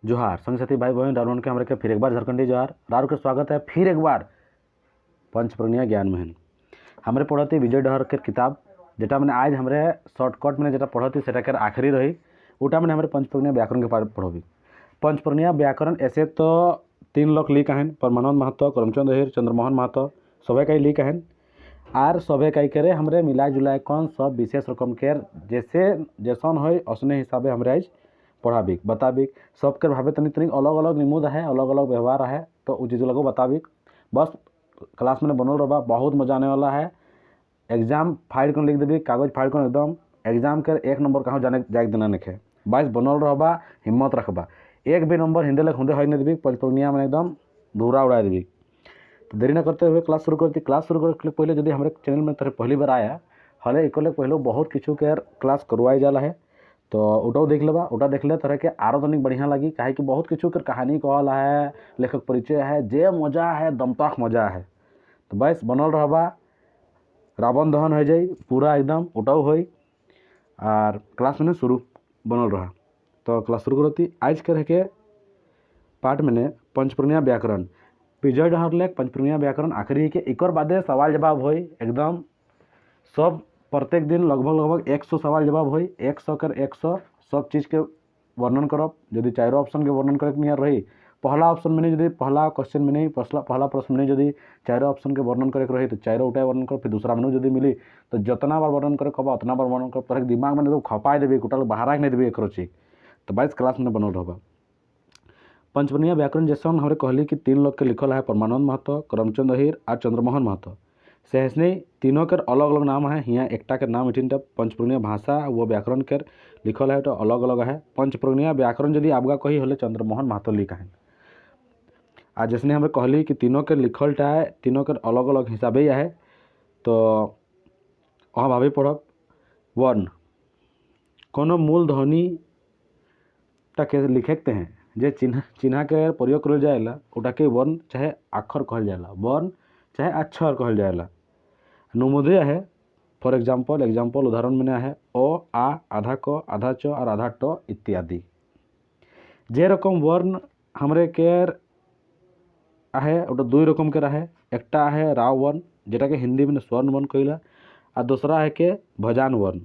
जोहार संग साथी भाई बहन राउन के हमारे के फिर एक बार झारखंडी जोहार राउर के स्वागत है फिर एक बार पंचप्रज्ञा ज्ञान महन हमारे पढ़ती विजय डहर के किताब जेटा मैंने आज हमारे शॉर्टकट में जेटा पढ़ती सेटा के आखिरी रही उटा मैंने हमारे पंचप्रज्ञा व्याकरण के पार पढ़ोबी। पंचप्रज्ञा व्याकरण ऐसे तो 3 लोग लिख हैं, परमानंद महतो, करमचंद अहिर, चंद्रमोहन महतो सभी कई लिख हैं आर सभी कई करे हमारे मिला जुलाए कौन सब विशेष रकम के जैसे जैसन हो उसने हिसाबे हमारे आज पढ़ाबिक बताबिक सबके भावे तनी तनी अलग अलग निमुद है, अलग अलग व्यवहार है, तो उ चीज़ लगो बताबिक बस क्लास में बनल रहा। बहुत मजा आने वाला है। एग्जाम फाइल कर लिख देवी, कागज फाइल कर एकदम एग्जाम के 1 नंबर कहाँ जाने जाए देना निखे बस बनल रहा, हिम्मत रखबा। एक भी नंबर हिंदे लग हुंदे नहीं देवी, पंचप्रज्ञा में एकदम धूरा उड़ा देवी। तो देरी न करते हुए क्लास शुरू करती। क्लास शुरू करने पहले यदि हमारे चैनल में तरह पहली बार आया हले एक पहले बहुत किचु के क्लास करवाई जाला है, तो उटाओ देख लेबा। उटा देखले तरह के आरो तनिक बढ़िया लगी काहे कि बहुत किचु कर कहानी कहला है, लेखक परिचय है, जे मजा है दमताख मजा है। तो बस बनल रहबा, रावण दहन हो जाए पूरा एकदम उटाओ हो और क्लास में शुरू बनल रहा। तो क्लास शुरू करती आज के पार्ट मैंने पंचप्रज्ञा व्याकरण विजय डहर लेख पंचप्रज्ञा व्याकरण आखिरी के एक बादे सवाल जवाब हो एकदम सब प्रत्येक दिन लगभग 100 सवाल जवाब हो 100 कर 100 सब चीज़ के वर्णन करब। यदि 4 ऑप्शन के वर्णन करे नियर रही पहला ऑप्शन में नहीं, यदि पहला क्वेश्चन में नहीं पहला प्रश्न में नहीं यदि 4 ऑप्शन के वर्णन करे रही तो 4 उठाए वर्णन कर, फिर दूसरा में यदि मिली तो जितना बार वर्णन करे कब उतना बार वर्णन कर तरह दिमाग में तो खपाए देवी टोटल बाहर नहीं देवी एक चीज। तो 22 क्लास में बनल रहा। पंचप्रज्ञा व्याकरण जैसा हमारे कहली कि 3 लोग के लिखल है, परमानंद महतो, करमचंद अहिर और चंद्रमोहन महतो। सहसने तीनों के अलग अलग नाम है। यहाँ एकटा के नाम इठिन पंचप्रज्ञा भाषा वो व्याकरण के लिखल है तो अलग अलग है। पंचप्रज्ञा व्याकरण यदि आपका कही हले चंद्रमोहन महतो लिखा है। आज जैसे हमें कहली कि तीनों के लिखलटा है, तीनों के अलग अलग हिसाबे है। तो वहाँ भाभी पढ़ब वर्ण कोनो मूल ध्वनि के लिखते हैं जे चिन्ह के प्रयोग करल जाएला उटा के वर्ण चाहे अक्षर कहल जाएला, वर्ण चाहे अक्षर कहल जाएला। नुमुदय है फॉर एग्जाम्पल उदाहरण में है ओ आ आधा क आधा च और आधा ट इत्यादि। जे रकम वर्ण हमरे के है ओटा 2 रकम के रहे। एकटा है राव वर्ण जेटा के हिंदी में स्वर्ण वर्ण कहला और दूसरा है के भजान वर्ण।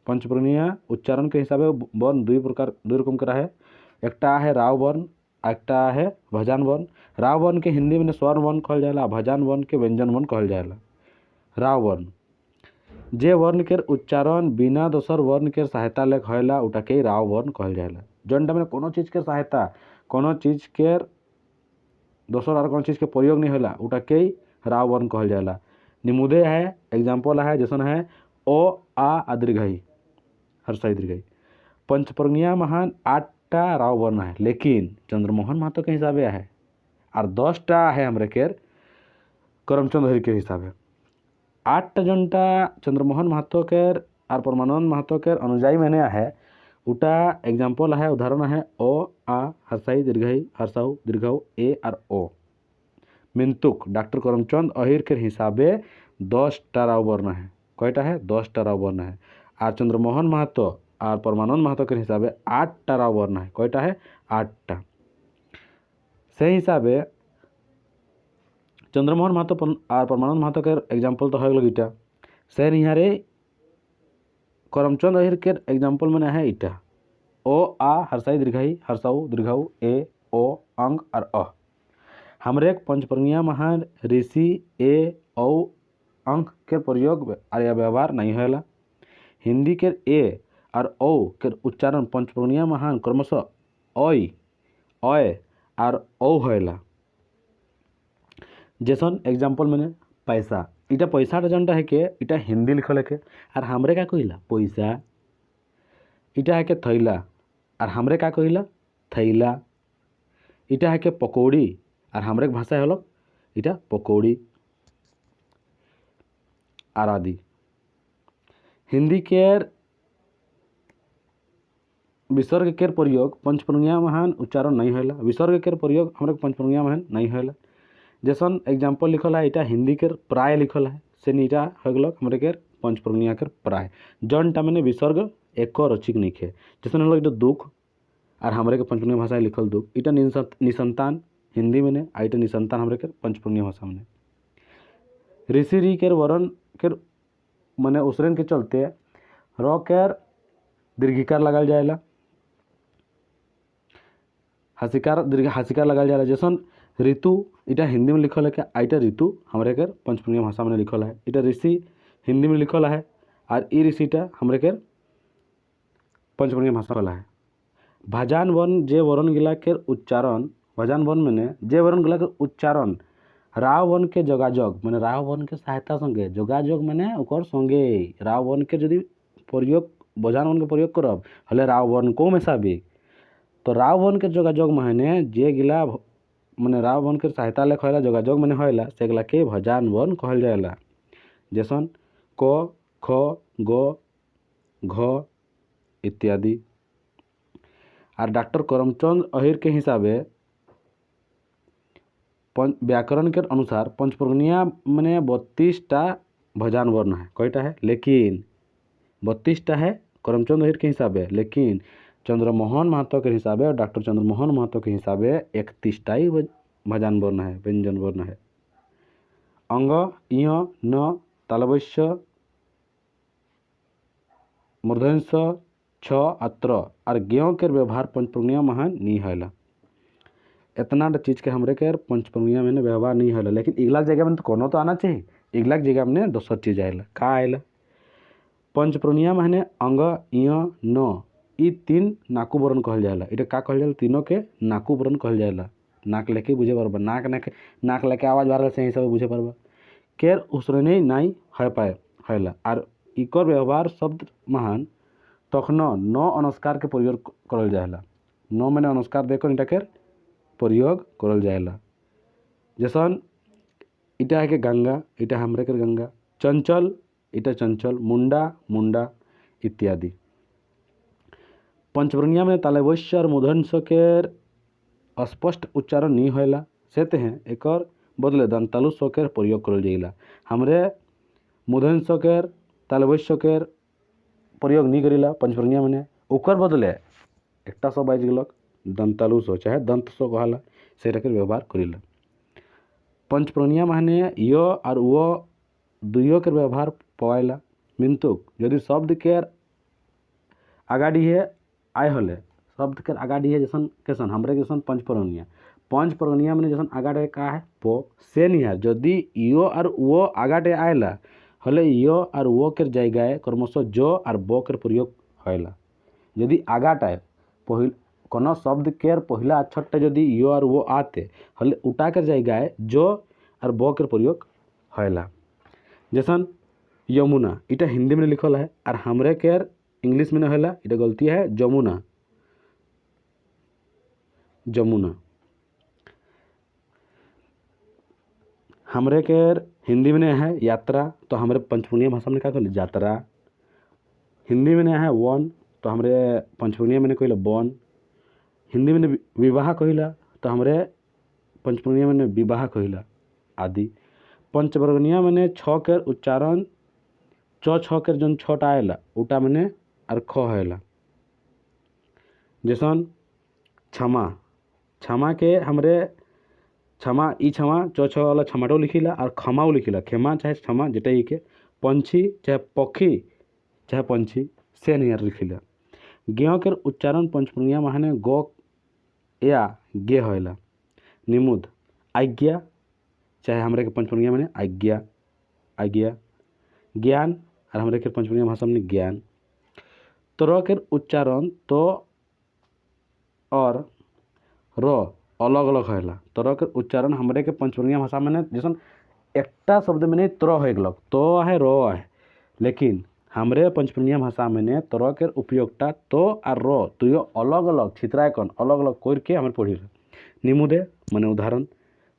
पंचप्रज्ञा उच्चारण के हिसाब से वर्ण 2 रकम के रहे। एकटा है राव वर्ण, एकटा है भजान वर्ण। राव वर्ण के हिंदी में स्वर्ण वर्ण कहल जाएला, भजान वर्ण के व्यंजन वर्ण कहल जाएला। राव वर्ण जे वर्ण के उच्चारण बिना दोसर वर्ण के सहायता ले होला उटा के राव वर्ण कहल जाएला। जौनटा में कोनो चीज के सहायता कोनो चीज के दोसर और कोनो चीज के प्रयोग नहीं होला उटा के राव वर्ण कहल जाएला। निमुदे है एग्जाम्पल है जैसन है ओ आ दीर्घई हर्षाई दीर्घई। पंचप्रज्ञा महान 8टा राव वर्ण है, लेकिन चंद्रमोहन महतो के हिसाब से है और 10टा है हमारे के करमचंद अहिर के हिसाब है। 8टा जनटा चंद्रमोहन महतो के और परमानंद महतो के अनुजाई मैंने है उटा एग्जाम्पल है उदाहरण है ओ आ हर्षाई दीर्घई हर्षाऊ दीर्घऊ ए और ओ। मिंतुक डॉक्टर करमचंद अहिर के हिसाबे 10टा राव वर्ण है। कयटा है 10टा राव वर्ण है। और चंद्रमोहन महतो और परमानंद महतो के हिसाबे 8टा राव वर्ण है। कयटा है 8टा। से हिसाबे चंद्रमोहन महतो और परमानंद महतो के एग्जाम्पल तो हो गल ईटा से निहारे करमचंद अहिर के एग्जाम्पल में है ईटा ओ आ हर्षाई दीर्घाई हर्षाऊ दीर्घाऊ ए ओ अंग और अ। हमरे पंचप्रज्ञा महान ऋषि ए औ अंक के प्रयोग या व्यवहार नहीं होला। हिंदी के ए और औ के उच्चारण पंचप्रज्ञा महान क्रमशः ओय अय और औ होला। जैसन एग्जाम्पल मैंने पैसा इटा पैसा जनटा है के इटा हिंदी लिखल है के और हमरे का कहिला पैसा। इटा है के थैला और हमरे का कहिला थैला। इटा है के पकौड़ी और हमरे भाषा है इटा पकौड़ी और आदि। हिंदी के विसर्ग के प्रयोग पंचप्रज्ञा महान उच्चारण नहीं होला। विसर्ग के प्रयोग हमारे पंचप्रज्ञा महान नहीं होला। जैसन एग्जाम्पल लिखल है इटा हिंदी के प्राय लिखल है से नीटा हो गल हमारे के पंचप्रज्ञा के प्राय। जनटा मैंने विसर्ग एक रचिक नहीं खे। जैसे दुख और हमरे के पंचपुर्णिया भाषा लिखल दुख इटा निसंतान हिंदी में ने आइटा निसंतान हमरे के पंचपुर्णिया भाषा में ऋषि री केर वरण केर माने उसरन के चलते र केर दीर्घिकार लगाल जाएला हासिकार लगाल जाएला जैसन ऋतु इटा हिंदी में लिखल है क्या आइटा ऋतु हमरे केर पंचपुर्णिया भाषा में लिखल है इटा ऋषि हिंदी में लिखल है और ई ऋषिटा हमरे केर पंचपुर्णिया भाषा वाला है भाजान वन जे वरण गिला केर उच्चारण भाजान वन मैंने जे वरण गिला केर उच्चारण राव वन के जोगाजोग माने राव वन के सहायता संगे जोगाजोग माने ओकर संगे राव वन के यदि प्रयोग भजान वन के प्रयोग करब हले राव वन को मेसाबी तो राव वन के जोगाजोग माने जे गिला माने राव वन के सहायता ले कहला जोगाजोग माने होइला से गिला के भजान वन कहल जाएला जैसन क ख ग घ इत्यादि और डॉक्टर करमचंद अहिर के हिसाबे व्याकरण के अनुसार पंचपुर्णिया में 32टा भजान वर्ण है कईटा है लेकिन 32टा है करमचंद अहिर के हिसाबे लेकिन चंद्रमोहन महतो के हिसाबे और डॉक्टर चंद्रमोहन महतो के हिसाबे 31टा ही भजान वर्ण है व्यंजन वर्ण है अंग इय न तालवश्य मूर्धन्य छ अत्र और गेयों के व्यवहार पंचपुर्णिया महान नहीं हैला इतना चीज़ के हमरे के पंचपुर्णिया में व्यवहार नहीं होला लेकिन इगला जगह में तो कोनो तो आना चाहिए इगला जगह में दोसर चीज़ आएला का आएला पंचपुर्णिया माने अंग इय न ई 3 नाकू वर्ण कहल जाएला इटा का कहल जाला तीनों के नाकू वर्ण कहल जाएला नाक लेके बुझे पारबा नाक लेके आवाज बाहर से हिसाब बुझे पारबा केर उसरने नहीं है पाए हैला और इकर व्यवहार शब्द महान तखनो न अनुस्कार के प्रयोग करल जाएला न मैंने अनुस्कार देकर इटा के प्रयोग करल जाएला जैसन इटा है के गंगा इटा हमरे के गंगा चंचल इटा चंचल मुंडा मुंडा इत्यादि पंचपुर्णिया में तालवश्य और मूर्धन्य के स्पष्ट उच्चारण नहीं होला सेते हैं एकर बदले दंतालु स के प्रयोग करल जाइला हमरे मूर्धन्य के तालवश्य के प्रयोग नहीं करिला पंचपुर्णिया में ओकर बदले एकटा सब बाज गेलक दंतालु स चाहे दंत स कहला सेटा के व्यवहार करिला पंचपुर्णिया माने य और वो दुइयों के व्यवहार पवाइला मिंतुक यदि शब्द के आगाड़ी है आय हले शब्द के आगाड़ी है जैसन कैसन हमरे जैसन पंचपुर्णिया में जैसन आगाड़े का है पो से नहीं है यदि यो और वो आगाड़े आयला हले यो और वो के जगह क्रमशः जो और बो के प्रयोग होइला यदि आगाट आए पहिल कोनो शब्द के पहला अक्षर यदि यो और वो आते हले उठा के जगह जो और बो के प्रयोग होइला जैसन यमुना इटा हिंदी में लिखल है और हमरे के इंग्लिश में होला इटा गलती है जमुना जमुना हमरे के हिंदी में है यात्रा तो हमरे पंचपुर्णिया भाषा में क्या कहले यात्रा हिंदी में है वन तो हमरे पंचपुर्णिया में कहले वन हिंदी में विवाह कहला तो हमरे पंचपुर्णिया में विवाह कहला आदि पंचपुर्णिया में छ के उच्चारण छ के जन छटा आएला उटा में और ख हैला जैसन क्षमा क्षमा के हमरे क्षमा ई क्षमा छ वाला क्षमाटो लिखिला और खमाओ लिखिला खेमा चाहे क्षमा जेटा ही के पंछी चाहे पक्षी चाहे पंछी से नहीं लिखिला गेयों के उच्चारण पंचपुर्णिया माने गो या गे होला निमुद आज्ञा चाहे हमरे के पंचपुर्णिया में आज्ञा आज्ञा ज्ञान और हमरे के पंचपुर्णिया भाषा में ज्ञान तो के उच्चारण तो और रो अलग अलग होला तर के उच्चारण हमरे के पंचपुर्णिया भाषा में जैसन एकटा शब्द में नहीं तर हो गलक तो है रो है लेकिन हमरे पंचपुर्णिया भाषा में तर के उपयोगटा तो और रो दुयो अलग अलग छित्रायकन अलग अलग करके हमें पढ़ी निमुदे माने उदाहरण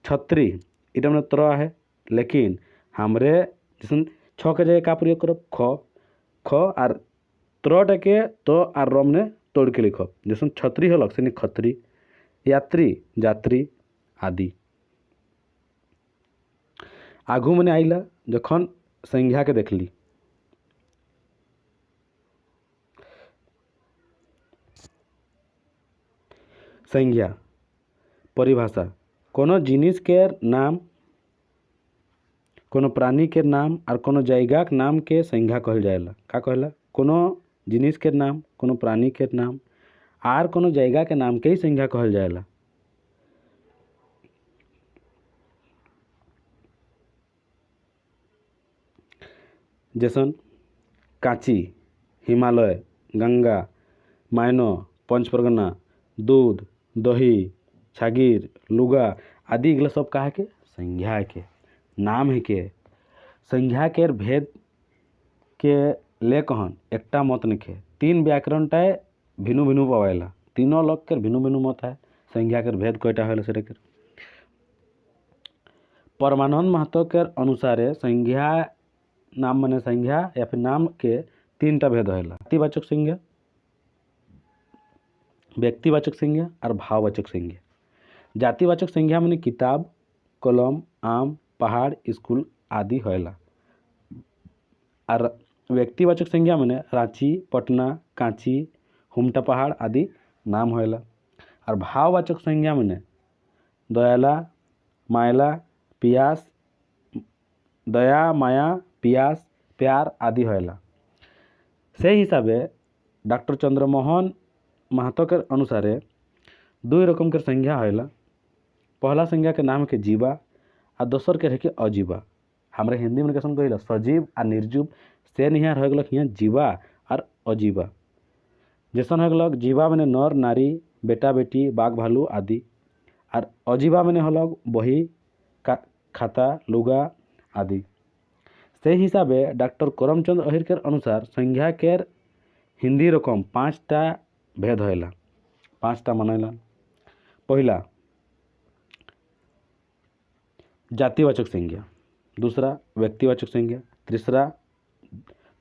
छत्री इटा में तर है लेकिन हमरे जैसन छ के जगह का प्रयोग करब ख और त्रटा के तो और र में तोड़ के लिखब जैसन छत्री हलक से खत्री यात्री यात्री आदि आगू मैंने आइला जखन संज्ञा के देखली संज्ञा परिभाषा कोनो जिनिस केर नाम, कोनो प्राणी केर नाम और कोनो जगह नाम के संज्ञा कहल जाएला। का कहला? कोनो जिनिस केर नाम, कोनो प्राणी केर नाम आर कोनो जगह के नाम के ही संज्ञा कहल जाएला। जैसन कांची, हिमालय, गंगा, मायनो, पंचपरगना, दूध, दही, छागीर, लुगा आदि इगला सब का है के संज्ञा है के नाम है के। संज्ञा केर भेद के ले कहन एकटा मत निखे, तीन व्याकरणटाय भिन्न भिन्न पावेला, तीनों लोग के भिन्न भिन्न मत है। संज्ञा केर भेद कयटा होला सेटा केर परमानंद महतो केर अनुसारे संज्ञा नाम माने संज्ञा या फिर नाम के तीन टा भेद होला। व्यक्तिवाचक संज्ञा, व्यक्तिवाचक संज्ञा और भाववाचक संज्ञा। जातिवाचक संज्ञा माने किताब, कलम, आम, पहाड़, स्कूल आदि होला। और व्यक्तिवाचक संज्ञा माने रांची, पटना, कांची, हुमटा पहाड़ आदि नाम होला। और भाववाचक संज्ञा माने दयाला, मायला, पियास, दया, माया, पियास, प्यार आदि होला। से हिसाबे डॉक्टर चंद्रमोहन महतो के अनुसारे दो रकम के संज्ञा होला। पहला संज्ञा के नाम के जीवा और दोसर के है अजीवा। हमारे हिंदी में कैसे कहिला सजीव और निर्जीव से निहार हो गलक यहाँ जीवा और अजीवा। जैसन हो गलक जीवा मैंने नर नारी, बेटा बेटी, बाघ भालू आदि। और अजीवा मैंने होलक बही, खाता, लुगा आदि। से हिसाबे डॉक्टर करमचंद अहिर के अनुसार संज्ञा केर हिंदी रकम 5टा भेद होला, 5टा मानेला। पहला जातिवाचक संज्ञा, दूसरा व्यक्तिवाचक संज्ञा, तीसरा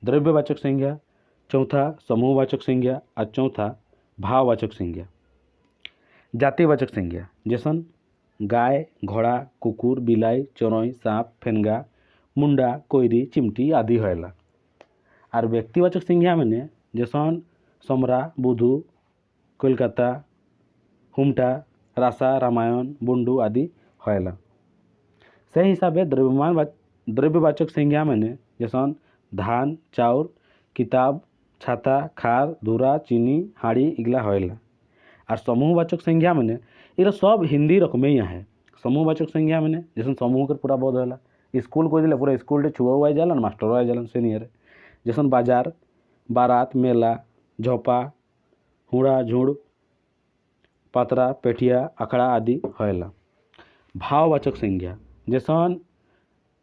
द्रव्यवाचक संज्ञा, चौथा समूहवाचक संज्ञा और चौथा भाववाचक संज्ञा। जातिवाचक संज्ञा जैसन गाय, घोड़ा, कुकुर, बिलाई, चोरई, सांप, फेनगा, मुंडा, कोयरी, चिमटी आदि होला। और व्यक्तिवाचक संज्ञा माने जैसन समरा, बुधु, कोलकाता, हुमटा, रासा, रामायण, बुंडू आदि होला। से हिसाबे द्रव्यवाचक संज्ञा माने जैसन धान, चाउर, किताब, छाता, खार, धूरा, चीनी, हाड़ी इगला होला। और समूहवाचक संज्ञा माने ये सब हिंदी रकमे ही है। समूहवाचक संज्ञा माने जैसे समूह के पूरा बोध होला। स्कूल को दिले पूरा स्कूल छुआ जाला मास्टर आ जालन से नियर। जैसन बाजार, बारात, मेला, झोपा, हुड़ा, झुड़, पात्रा, पेठिया, अखड़ा आदि होला। भाववाचक संज्ञा जैसन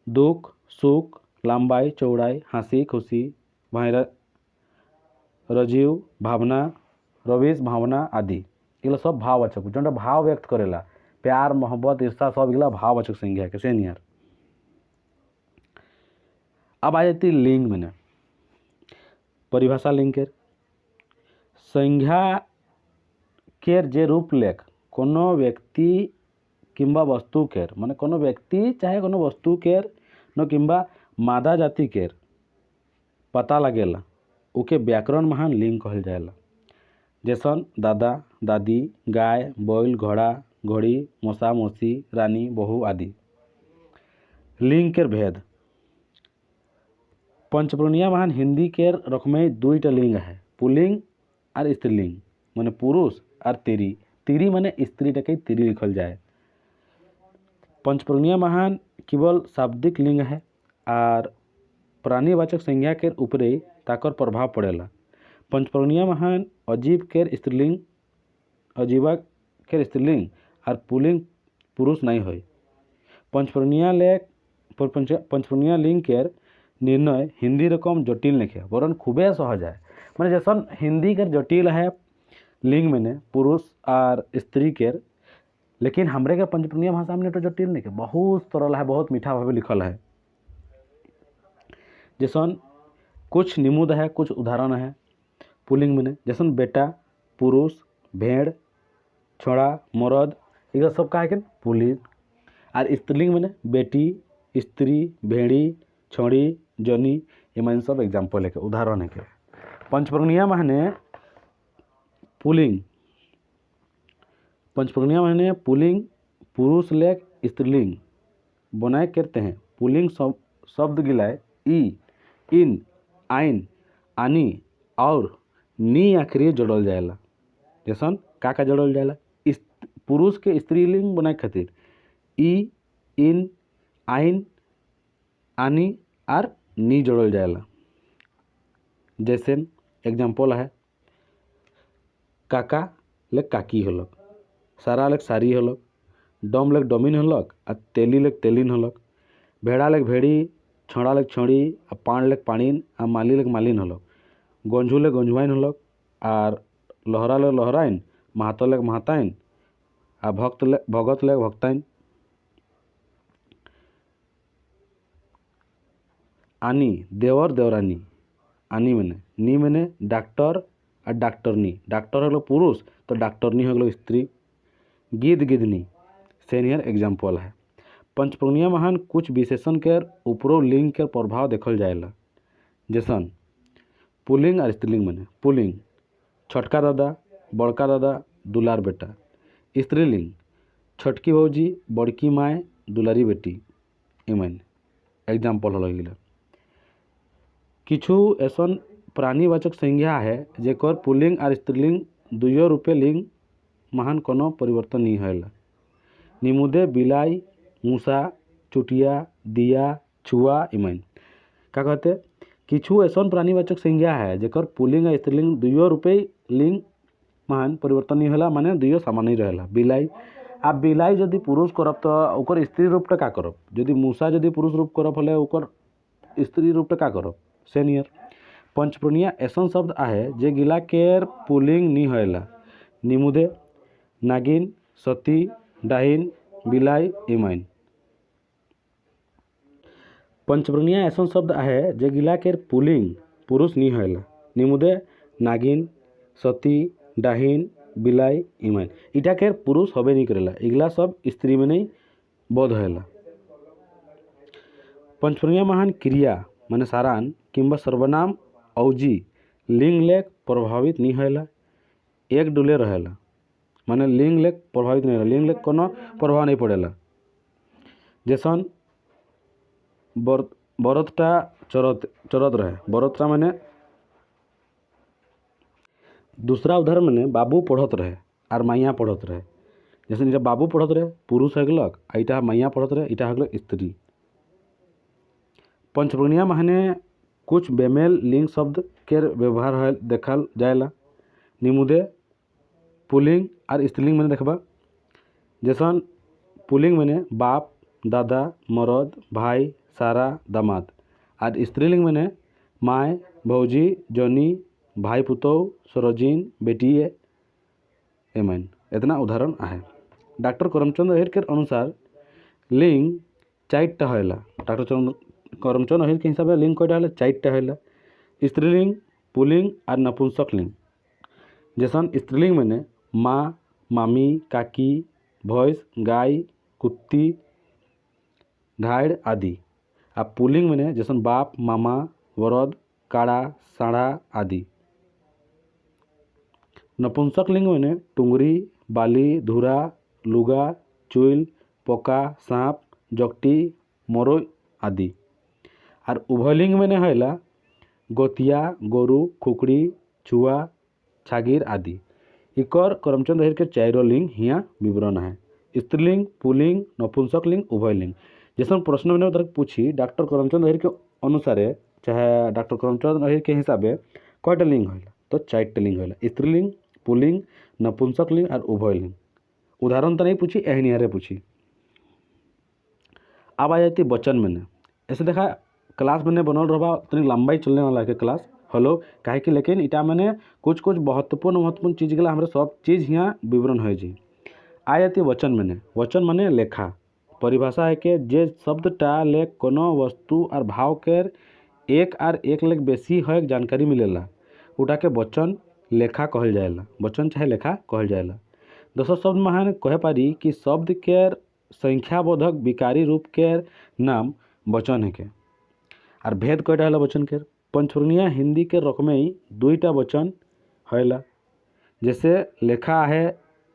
दुख, सुख, लंबाई, चौड़ाई, हंसी, खुशी, रजीव, भावना, रविश, भावना आदि इगला सब भाववाचक जो भाव व्यक्त करेला, प्यार, मोहब्बत, ईर्षा सब इगला भाववाचक संज्ञा के से नियर। अब आ जाती लिंग में परिभाषा लिंग के संज्ञा केर जे रूप लेख कोनो व्यक्ति किंबा वस्तु केर माने कोनो व्यक्ति चाहे कोनो वस्तु केर न किंबा मादा जाति केर पता लगेला उके व्याकरण महान लिंग कहल जाएला। जैसन दादा, दादी, गाय, बैल, घोड़ा, घोड़ी, मोसा, मोसी, रानी, बहू आदि। लिंग केर भेद पंचप्रणीय महान हिंदी केर रकमे 2टा लिंग है, पुल्लिंग और स्त्रीलिंग माने पुरुष और तिरी। तिरी माने स्त्री टके तिरी लिखल जाए। पंचप्रणीय महान केवल शाब्दिक लिंग है और प्राणीवाचक संज्ञा के ऊपरे ताकर प्रभाव पड़ेला। पंचप्रणीय महान अजीब केर स्त्रीलिंग, अजीबा केर स्त्रीलिंग और पुल्लिंग पुरुष नहीं है। पंचप्रणीय लिंग केर निर्णय हिंदी रकम जटिल नहीं है वरन खूबे सहज है। मैंने जैसन हिंदी के जटिल है लिंग में पुरुष और स्त्री केर, लेकिन हमरे के पंचप्रणीय भाषा में तो जटिल नहीं है, बहुत सरल है, बहुत मीठा भावे लिखल है। जैसन कुछ निमुद है, कुछ उदाहरण है पुल्लिंग में जैसन बेटा, पुरुष, भेड़, छोड़ा, मरद ये सब का है कि पुल्लिंग। और स्त्रीलिंग में बेटी, स्त्री, भेड़ी, छोड़ी, जनी ये मान सब एग्जाम्पल है के उदाहरण है के। पंचप्रणीय माने पुल्लिंग पंचप्रज्ञा माने पुलिंग पुरुष लेख स्त्रीलिंग बनाए करते हैं। पुलिंग शब्द गिलाए ई इन आइन आनी और नी आखिरी जोड़ल जाएला। जैसन का जोड़ल जाएला पुरुष के स्त्रीलिंग बनाए खातिर ई इन आइन आनी और नी जोड़ल जाएला। जैसे एग्जाम्पल है काका लेक काकी होलक, सारा लेक सारी होलक, डम लेक डमिन होलक आ तेली लेक तेलिन होलक, भेड़ा लेक भेड़ी, छड़ा लेक छड़ी आ पान लेक पानीन आ माली लेक मालिन होलक, गंझू लेक गंझुआइन होलक और लहरा लेक लहराइन, महातो लेक महाताइन आ भगत लेक भक्ताइन। आनी देवर देवरानी आनी मैंने नी मैंने डॉक्टर और डॉक्टरनी, डॉक्टर हलो पुरुष तो डॉक्टरनी हलो स्त्री। गिद्ध गिद्धनी सेनियर एग्जाम्पल है। पंचप्रज्ञा महान कुछ विशेषण के उपरो लिंग के प्रभाव देखल जाएला। जैसन पुलिंग और स्त्रीलिंग मैंने पुलिंग छोटका दादा बड़का दादा दुलार बेटा, स्त्रीलिंग छोटकी भौजी बड़की माए दुलारी बेटी। इमन एग्जाम्पल हल गया। किछु ऐसन प्राणीवाचक संज्ञा है जेकर पुलिंग और स्त्रीलिंग दुइयो रूपे लिंग महान कोनो परिवर्तन नहीं होला। निमुदे बिलाई मूसा चुटिया दिया छुआ इमन का कहते किछु ऐसन प्राणीवाचक संज्ञा है जेकर पुलिंग और स्त्रीलिंग दुइयो रूपे लिंग महान परिवर्तन नहीं होला, माने दुइयो समान ही रहेला। बिलाई आप बिलाई यदि पुरुष करब तो ओकर स्त्री रूप का करब, यदि मूसा यदि पुरुष रूप करब हले ओकर स्त्री रूप का करब सेनियर। पंचप्रज्ञा ऐसा शब्द आहे जे गिला केर पुलिंग नहीं होला। निमुदे नागिन सती डाहिन बिलाई इमाइन। पंचप्रज्ञा ऐसा शब्द आहे जे गिला केर पुलिंग पुरुष नहीं होला। निमुदे नागिन सती डाहिन बिलाई इमाइन इटा केर पुरुष हबे नहीं करेला, इगला सब स्त्री में नहीं बोध होला। पंचप्रज्ञा महान क्रिया माने सारान किंबा सर्वनाम औजी लिंग लेक प्रभावित नहीं होला, एक डुले रहेला, माने लिंग लेक प्रभावित नहीं होला, लिंग लेक कोनो प्रभाव नहीं पड़ेला। जैसन बरतटा चरत रहे, बरतटा माने दूसरा उदाहरण माने बाबू पढ़त रहे और मैया पढ़त रहे। जैसे इटा बाबू पढ़त रहे पुरुष होगलक, इटा मैया पढ़त रहे इटा होगल स्त्री। पंचप्रज्ञा माने कुछ बेमेल लिंग शब्द के व्यवहार देखल जाएला। निमुदे पुलिंग और स्त्रीलिंग मैंने देखबा। जैसन पुलिंग मैंने बाप दादा मरद भाई सारा दामाद और स्त्रीलिंग मैंने माए भौजी जनी भाई पुतौ सरोजिन बेटीए एमन। इतना उदाहरण है। डॉक्टर करमचंद अहिर के अनुसार लिंग 4टा होला। डॉक्टर करमचंद अहिर के हिसाब से लिंग कयटा होला 4टा होला, स्त्रीलिंग पुलिंग और नपुंसकलिंग। जैसन स्त्रीलिंग मैंने माँ मामी काकी भैंस गाय कुत्ती ढाड़ आदि, आ पुलिंग मैंने जैसन बाप मामा वरद काड़ा साढ़ा आदि। नपुंसकलिंग मैंने टुंगरी बाली धुरा लुगा चुइल पका सांप जगटी मरो आदि। और उभयलिंग मैंने होला गोतिया गोरु खुकड़ी छुआ छागिर आदि। इकर करमचंद अहिर के 4 लिंग हिया विवरण है। स्त्रीलिंग पुलिंग नपुंसकलिंग उभयलिंग। जैसे प्रश्न मैंने उधर पूछी डॉक्टर करमचंद अहिर के अनुसार चाहे डॉक्टर करमचंद अहिर के हिसाबे कयटा लिंग होला, तो 4टा लिंग होला, स्त्रीलिंग पुलिंग नपुंसकलिंग और उभयलिंग। उदाहरण तो नहीं पूछी, एहनियारे पूछी। अब आ जाती वचन मैंने। ऐसे देखा क्लास मैंने बनल रहा उतनी लंबाई चलने वाला है क्लास हेलो काहे कि, लेकिन इटा मैंने कुछ महत्वपूर्ण चीज़ गला हमारे सब चीज़ यहाँ विवरण है जी। आ जाती वचन मैंने। वचन माने लेखा परिभाषा है कि जे शब्दटा ले कोनो वस्तु और भाव के एक आर एक लेख बेसी है जानकारी मिलेला उटा के वचन लेखा कहल जाएला। वचन चाहे लेखा कहल जाएला। दोसर शब्द महान कहे पारी कि शब्द के संख्याबोधक विकारी रूप के नाम वचन है के। और भेद कयटा होला वचन के। पंचप्रज्ञा हिंदी के रकमे 2टा वचन होला। जैसे लेखा है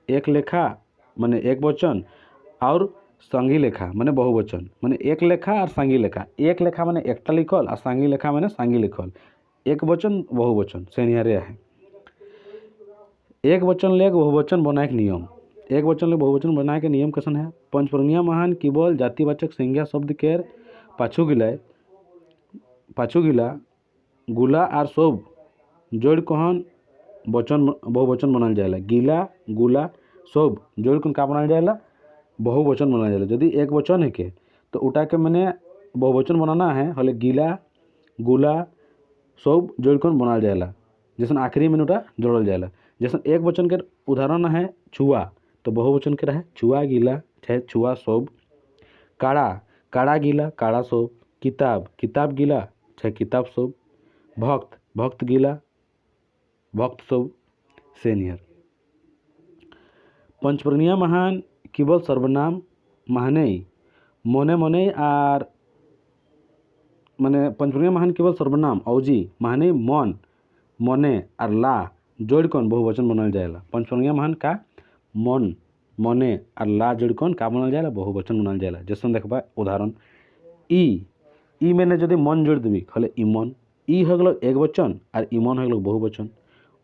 एक लेखा माने एक वचन और सांगी लेखा माने बहुवचन माने एक लेखा और सांगी लेखा। एक लेखा माने एकटा लिखल और सांगी लेखा माने सांगी लिखल। एक वचन बहुवचन से निहारे है। एक वचन ले बहुवचन बनाए के नियम। एक वचन ले बहुवचन बनाए के नियम कैसन है। पंचवर्णीय महान केवल जातिवाचक संज्ञा शब्द के पाछू गिला गुला और सब जोड़ कहन वचन बहुवचन बनाल जाएला। गिला गुला सब जोड़ कहन का बनाल जाएला बहुवचन बनाल जाएला। यदि एक वचन है के तो उठा के मैंने बहुवचन बनाना है हले गिला गुला सब जोड़ कहन बनाल जाएला। जैसे आखिरी में उठा जोड़ल जाएला। जैसे एक वचन के उदाहरण है छुआ तो बहुवचन के रहे छुआ गिला चाहे छुआ सब। काड़ा काड़ा गिला काड़ा सब। किताब किताब गिला चाहे किताब सब। भक्त भक्त गिला भक्त सब से नियर। पंचवर्णीय महान केवल सर्वनाम महाने मने मने आर माने पंचवर्णीय महान केवल सर्वनाम औजी महाने मन मने और ला जोड़ कौन बहुवचन बनल जाएला। पंचवर्णीय महान का मन मने और ला जोड़ कौन का बनल जाएला बहुवचन बनल जाएला। जैसे देखबा उदाहरण ई मैंने यदि मन जोड़ देवी खले इमन ई हो गल एक वचन और इमन हो गल बहुवचन।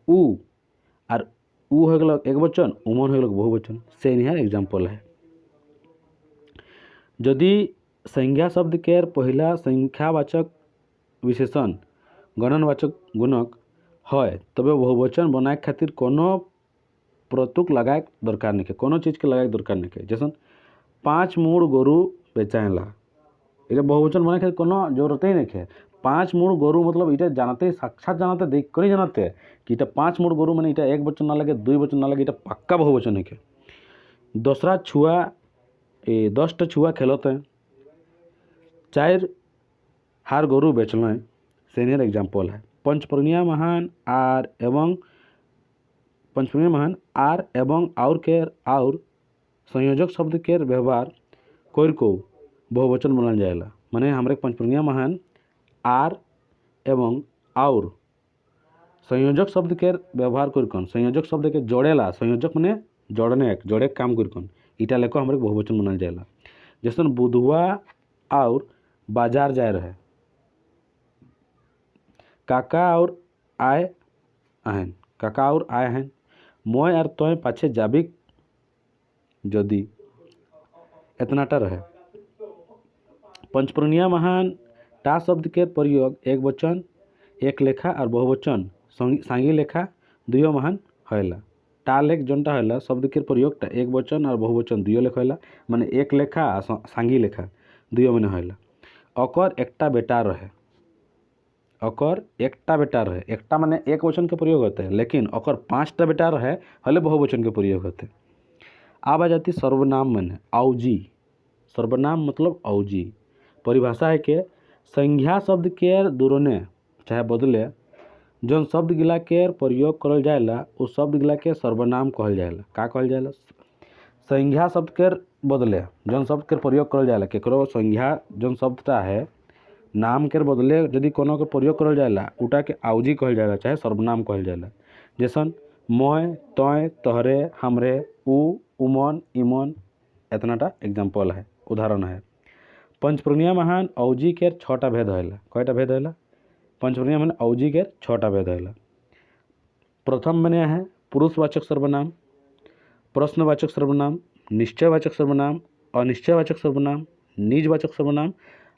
उ और उ हो गल एक वचन उमन हो गल बहुवचन से निहार एग्जाम्पल है। यदि संज्ञा शब्द के पहला संख्यावाचक विशेषण गणनवाचक गुणक है तबे बहुवचन बनाए खातिर कोनो प्रतुक लगाए दरकार नहीं कोनो चीज़ के लगाए दरकार नहीं। जैसे 5 मूड़ गोरु बेचाएला ये बहुवचन बनाए खातिर कोनो जरूरत ही नहीं है। 5 मूड़ गोरु मतलब इटा जानते साक्षात जानते देख कर ही जानते कि इटा 5 मूड़ गोरु मैंने इटा एक वचन ना लगे 2 वचन ना लगे इटा पक्का बहुवचन है। दूसरा छुआ 10टा छुआ खेलते हैं 4 हार गोरु बेचल हैं सीनियर एग्जाम्पल है। पंचवर्णीय महान आर एवं और के और संयोजक शब्द के व्यवहार कोर को बहुवचन बनल जाएला। माने हमारे पंचवर्णीय महान आर एवं और संयोजक शब्द के व्यवहार कर कौन संयोजक शब्द के जोड़ेला। संयोजक माने जोड़ने जोड़े काम कर कौन इटा लेको हमारे बहुवचन बनल जाएला। जैसे बुधवा और बाजार जाए रहे काका और आए आहन काका और आए हैं मोय और तोय पाछे जाबिक जदि इतनाटा रहे। पंचवर्णीय महान टा शब्द के प्रयोग एक वचन एक लेखा और बहुवचन सांगी लेखा दुयो महान होला। टा लेख जनटा होला शब्द के प्रयोग टा एक वचन और बहुवचन दुयो लेखा होला माने एक लेखा और सांगी लेखा दुयो माने होला। अकर एकटा बेटा रहे अकर एकटा बेटा रहे एकटा माने एक वचन के प्रयोग होते हैं लेकिन अकर 5टा बेटा रहे हले बहुवचन के प्रयोग होते। अब आ जाती सर्वनाम माने औजी। सर्वनाम मतलब औजी परिभाषा है कि संज्ञा शब्द के दुरोने चाहे बदले जौन शब्द गिला के प्रयोग करल जाएला उस शब्द गिला के सर्वनाम कहल जाएला। का कहल जाएला संज्ञा शब्द के बदले जौन शब्द के प्रयोग करल जाएला केकरो संज्ञा जौन शब्दटा है नाम के बदले यदि कोनो के प्रयोग करल जाएला उटा के औजी कहल जाएला चाहे सर्वनाम कहल जाएला। जैसन मोय तोय तोहरे हमरे उ उमन इमन इतनाटा एग्जाम्पल है उदाहरण है। पंचवर्णीय महान औजी के 6टा भेद होला। कयटा भेद होला पंचवर्णीय महान औजी के 6टा भेद होला। प्रथम मैंने है पुरुषवाचक सर्वनाम प्रश्नवाचक सर्वनाम निश्चयवाचक सर्वनाम अनिश्चयवाचक सर्वनाम निजवाचक सर्वनाम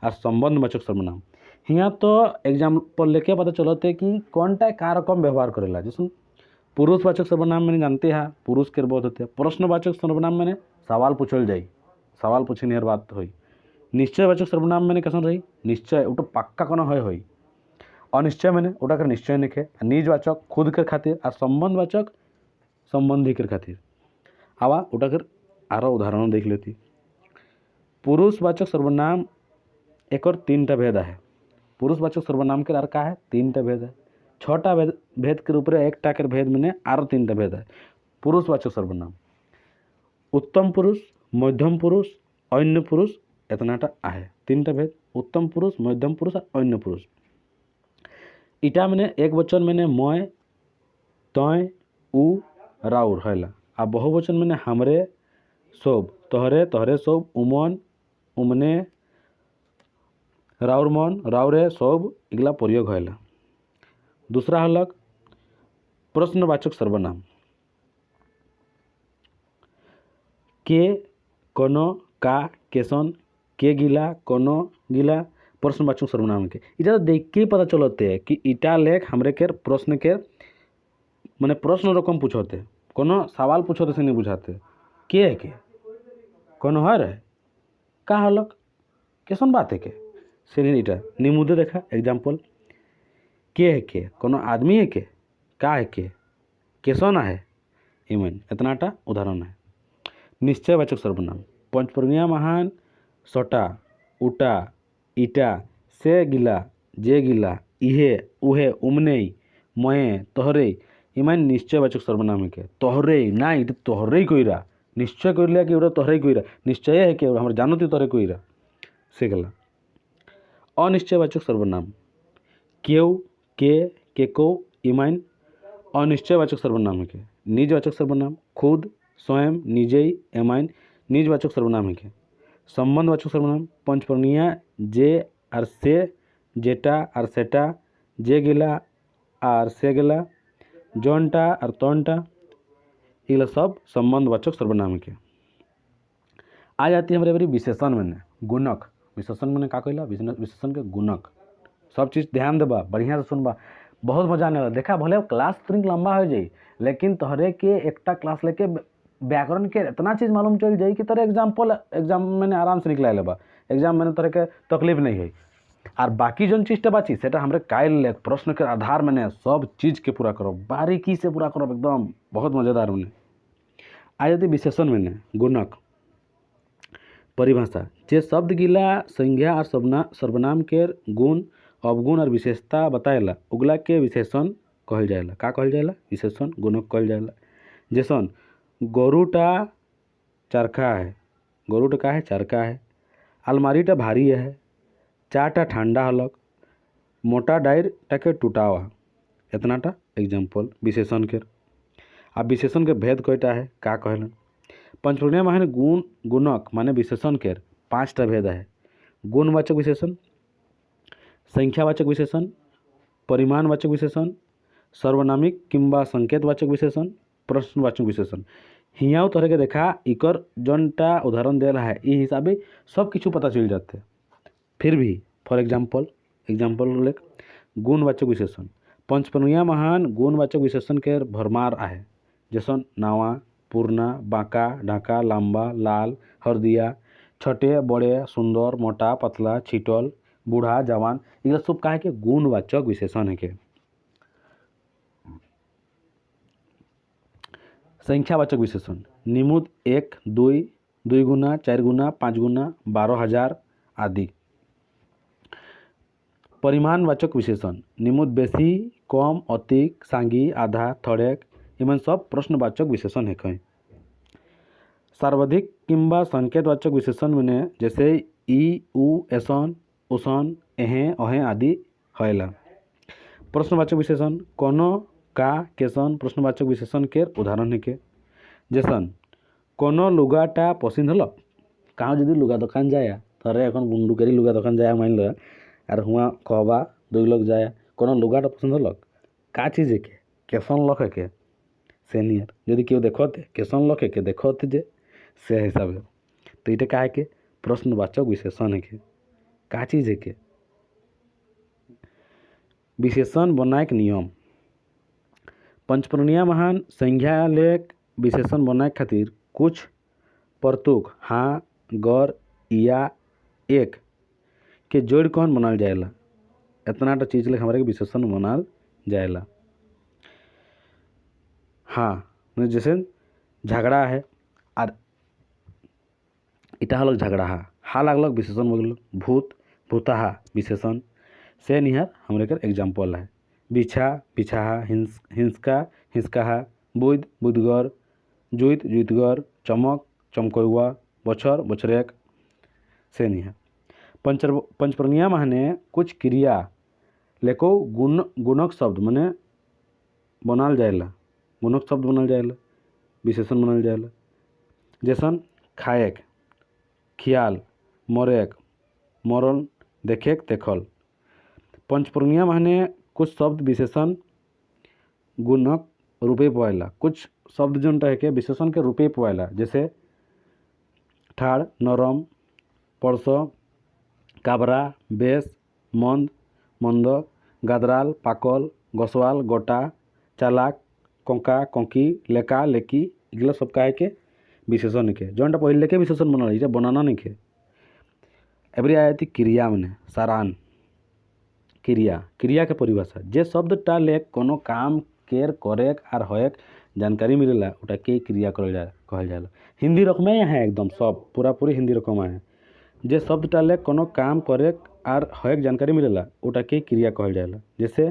और संबंधवाचक सर्वनाम। यहाँ तो एग्जाम्पल लेके पता चलते कि कौनटा का रकम व्यवहार करेला। जैसे पुरुषवाचक सर्वनाम मैंने जानते हैं पुरुष के बहुत होते हैं। प्रश्नवाचक सर्वनाम मैंने सवाल पूछल जाई सवाल पूछे नियर बात हुई। निश्चयवाचक सर्वनाम मैंने कैसन रही निश्चय उठो पक्का कोनो होई। अनिश्चय मैंने उठा कर निश्चय निके। निजवाचक खुद के खातिर और संबंधवाचक संबंधी के खातिर। आवा उठा कर आरो उदाहरण देख लेती। पुरुषवाचक सर्वनाम एक और 3टा भेद है। पुरुषवाचक सर्वनाम के आर का है 3टा भेद है। 6टा भेद के ऊपर एकटा के भेद में आरो 3टा भेद है। पुरुषवाचक सर्वनाम उत्तम पुरुष मध्यम पुरुष अन्य पुरुष इतनाटा आहे 3टा भेद उत्तम पुरुष मध्यम पुरुष और अन्य पुरुष। इटा मैंने एक वचन मैंने मोय तोय उ राउर होला आ बहुवचन मैंने हमरे शोभ, तोहरे तोहरे शोभ, उमन उमने, राउर मन राउरे शोभ इगला प्रयोग होएला। दूसरा हलक प्रश्नवाचक सर्वनाम, के, कोनो, का, केसन, के गिला, कोनो गिला प्रश्नवाचक सर्वनाम के। इटा देख के ही पता चलते कि इटा लेख हमरे के प्रश्न के माने प्रश्न रकम पूछते, कोनो सवाल पूछते से नहीं बुझाते। के है के, कोनो है रे, का हलक, केसन बात है के से नहीं। इटा निमुदे देखा एग्जाम्पल, के है के, कोनो आदमी है के, का है के, केसन है इमन, इतनाटा उदाहरण है। निश्चयवाचक सर्वनाम, पंचपर्णिया महान, सोटा, उटा, ईटा, से गिला, जे गिला, इहे, उहे, उमने, मये, तोहरे इमान निश्चयवाचक सर्वनाम है के। तोहरे ना इटा तोहरे कईरा, निश्चय कर लिया कि ओरा तोहरे कईरा, निश्चय है कि हमारे जानती तोहरे कईरा से गला। अनिश्चयवाचक सर्वनाम, क्यों, के को इमान अनिश्चयवाचक सर्वनाम है के। निजवाचक सर्वनाम, खुद, स्वयं, निजई एमाइन निजवाचक सर्वनाम है के। संबंधवाचक सर्वनाम, पंचपर्णिया, जे और से, जेटा और सेटा, जे गिला और से गिला, जोनटा और तोनटा ये सब संबंधवाचक सर्वनाम के। आ जाती है हमारे बारी विशेषण मैंने गुणक। विशेषण मैंने का कहला, विशेषण के गुणक। सब चीज़ ध्यान देबा, बढ़िया से सुनबा, बहुत मजा आने वाला। देखा भले क्लास तुरंत लंबा हो जाए, लेकिन तोहरे के एकटा क्लास लेके व्याकरण के इतना चीज़ मालूम चल जाए कि तोरे एग्जाम मैंने आराम से निकला लेबा। एग्जाम मैंने तोरे के तकलीफ नहीं है। और बाकी जो चीज़टा बाची सेटा हमरे काल प्रश्न के आधार मैंने सब चीज़ के पूरा करो, बारीकी से पूरा करो, एकदम बहुत मज़ेदार मैंने। आ जाती विशेषण मैंने गुणक। परिभाषा, जे शब्द गिला संज्ञा और सर्वनाम के गुण, अवगुण और विशेषता बताएला उगला के विशेषण कहल जाएला। का कहल जाएला, विशेषण गुणक कहल जाएला। जैसन गोरुटा चरखा है, गोरुटा का है, चरखा है। अलमारीटा भारी है, चाटा ठंडा हलक, मोटा डायर टाके टूटावा। इतनाटा एग्जाम्पल विशेषण के। अब विशेषण के भेद कईटा है का कहलन। पंचपर्णिया माने गुण गुणक माने विशेषण के 5टा भेद है। गुणवाचक विशेषण, संख्यावाचक विशेषण, परिमाणवाचक विशेषण, सर्वनामिक किंबा संकेतवाचक विशेषण, प्रश्नवाचक विशेषण। हियाँ तरह के देखा इकर जनटा उदाहरण दिया है, ये हिसाबे सब किछु पता चल जाते। फिर भी फॉर एग्जाम्पल लेख गुणवाचक विशेषण, पंचपर्णिया महान गुणवाचक विशेषण के भरमार आहे। जैसन नावा, पूर्णा, बांका, ढाका, लांबा, लाल, हरदिया, छोटे बड़े, सुंदर, मोटा, पतला, छिटल, बूढ़ा, जवान, ये सब का है के गुणवाचक विशेषण है के। संख्यावाचक विशेषण, निमुद 1, 2, 2 गुना, 4 गुना, 5 गुना, 12,000 आदि। परिमाणवाचक विशेषण, निमुद बेसी, कम, अतिक, सांगी, आधा, थोड़ेक, इमन सब प्रश्नवाचक विशेषण है कहीं। सार्वधिक किंबा संकेतवाचक विशेषण में जैसे ई, उ, एसन, उसन, एहे, अहे आदि होएला। प्रश्नवाचक विशेषण, कोनो, का, केसन प्रश्नवाचक विशेषण के उदाहरण है के। जैसन कोनो लुगाटा पसंद हल, कहाँ जदि लुगा दुकान जाया तोरे एखन गुंडुकेरी लुगा दुकान जाया मान लो और हुआ कहबा 2 लोग जाया कोनो लुगाटा पसंद हलक, का चीज़ है के, केसन लखे के से नियर यदि क्यों देखते केसन लखे के देखते जे से हिसाब है। तो ये का है के प्रश्नवाचक विशेषण है के, का चीज़ है के। विशेषण बनाए के नियम, पंचपर्णिया महान संज्ञा लेख विशेषण बनाए खातिर कुछ परतुक हाँ, गर, या, एक के जोड़ कौन बनाल जाएला। इतनाटा चीज़ लेख हमारे विशेषण बनाल जाएला। हाँ जैसे झगड़ा है और इटा हलक झगड़ा हा लागलक विशेषण बोल, भूत, भूताहा विशेषण से निहर हमरे कर एग्जाम्पल है। बिछा, बिछाहा, हिंसका, हिंसकाहा, बुध, बुधगर, जुइत, जुइतगर, चमक, चमकौआ, बछर, बछरेक से निहर। पंचपर्णिया माने कुछ क्रिया लेको गुणक शब्द माने बनाल जाएला, गुणक शब्द बनाल जाएला, विशेषण बनाल जाएला। जैसन खाएक, खियाल, मरेक, मरण, देखेक, देखल। पंचपूर्णिया माने कुछ शब्द विशेषण गुणक रूपे पवायला। कुछ शब्द जोनटा है के विशेषण के रूपे पवायला, जैसे ठाड़, नरम, पड़स, काबरा, बेस, मंद, मंद, गादराल, पाकल, गसवाल, गोटा, चालाक, कंका, कंकी, लेका, लेकी, इगला सब का है के विशेषण के जोनटा पहले के विशेषण बनल इटा बनाना नहीं के। एबरी आया थी क्रिया माने सारान। क्रिया, क्रिया के परिभाषा जे शब्दटा ले कोनो काम केर करेक आर होएक जानकारी मिलेला उटा के क्रिया कहल जाला। हिंदी रकम है एकदम सब पूरा पूरी हिंदी रकम है। जे शब्दटा ले कोनो काम करेक आर होएक जानकारी मिलेला उटा के क्रिया कहल जाला। जैसे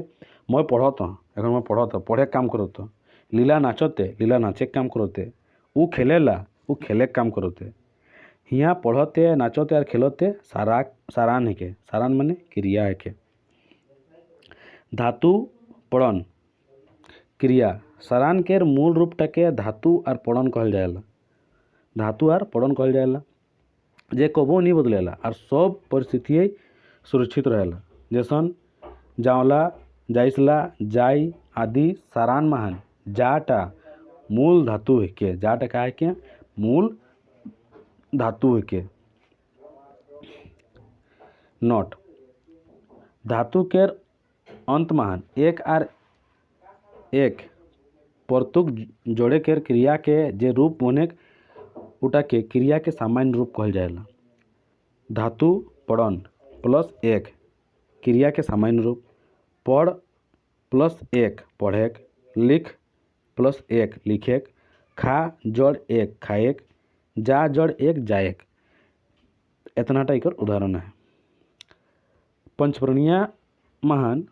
मैं पढ़त एखन मैं पढ़त पढ़े काम करत, लीला नाचते लीला नाचे काम करते, ऊ खेलेला ऊ खेले काम करते। हिया पढ़ते नाचते और खेलते सारान है के। सारान माने क्रिया है के। धातु पड़न क्रिया सारान केर मूल रूपटा के धातु और पड़न कहल जाएला। धातु और पड़न कहल जाएला जे कबो नहीं बदलेला और सब परिस्थिति सुरक्षित रहेला। जैसन जावला, जाइसला, जाई आदि सारान महान जाटा मूल धातु है के। जाटा का है के मूल धातु है के। नोट धातु केर अंत महान एक आर एक परतुक जोड़े केर क्रिया के जे रूप बने उटा के क्रिया के सामान्य रूप कहल जाएला। धातु पड़न प्लस एक क्रिया के सामान्य रूप, पढ़ प्लस एक पढ़ेक, लिख प्लस एक लिखेक, खा जड़ एक खाएक, जा जड़ एक जाएक। इतनाटा एकर उदाहरण है। पंचपूर्णिया महान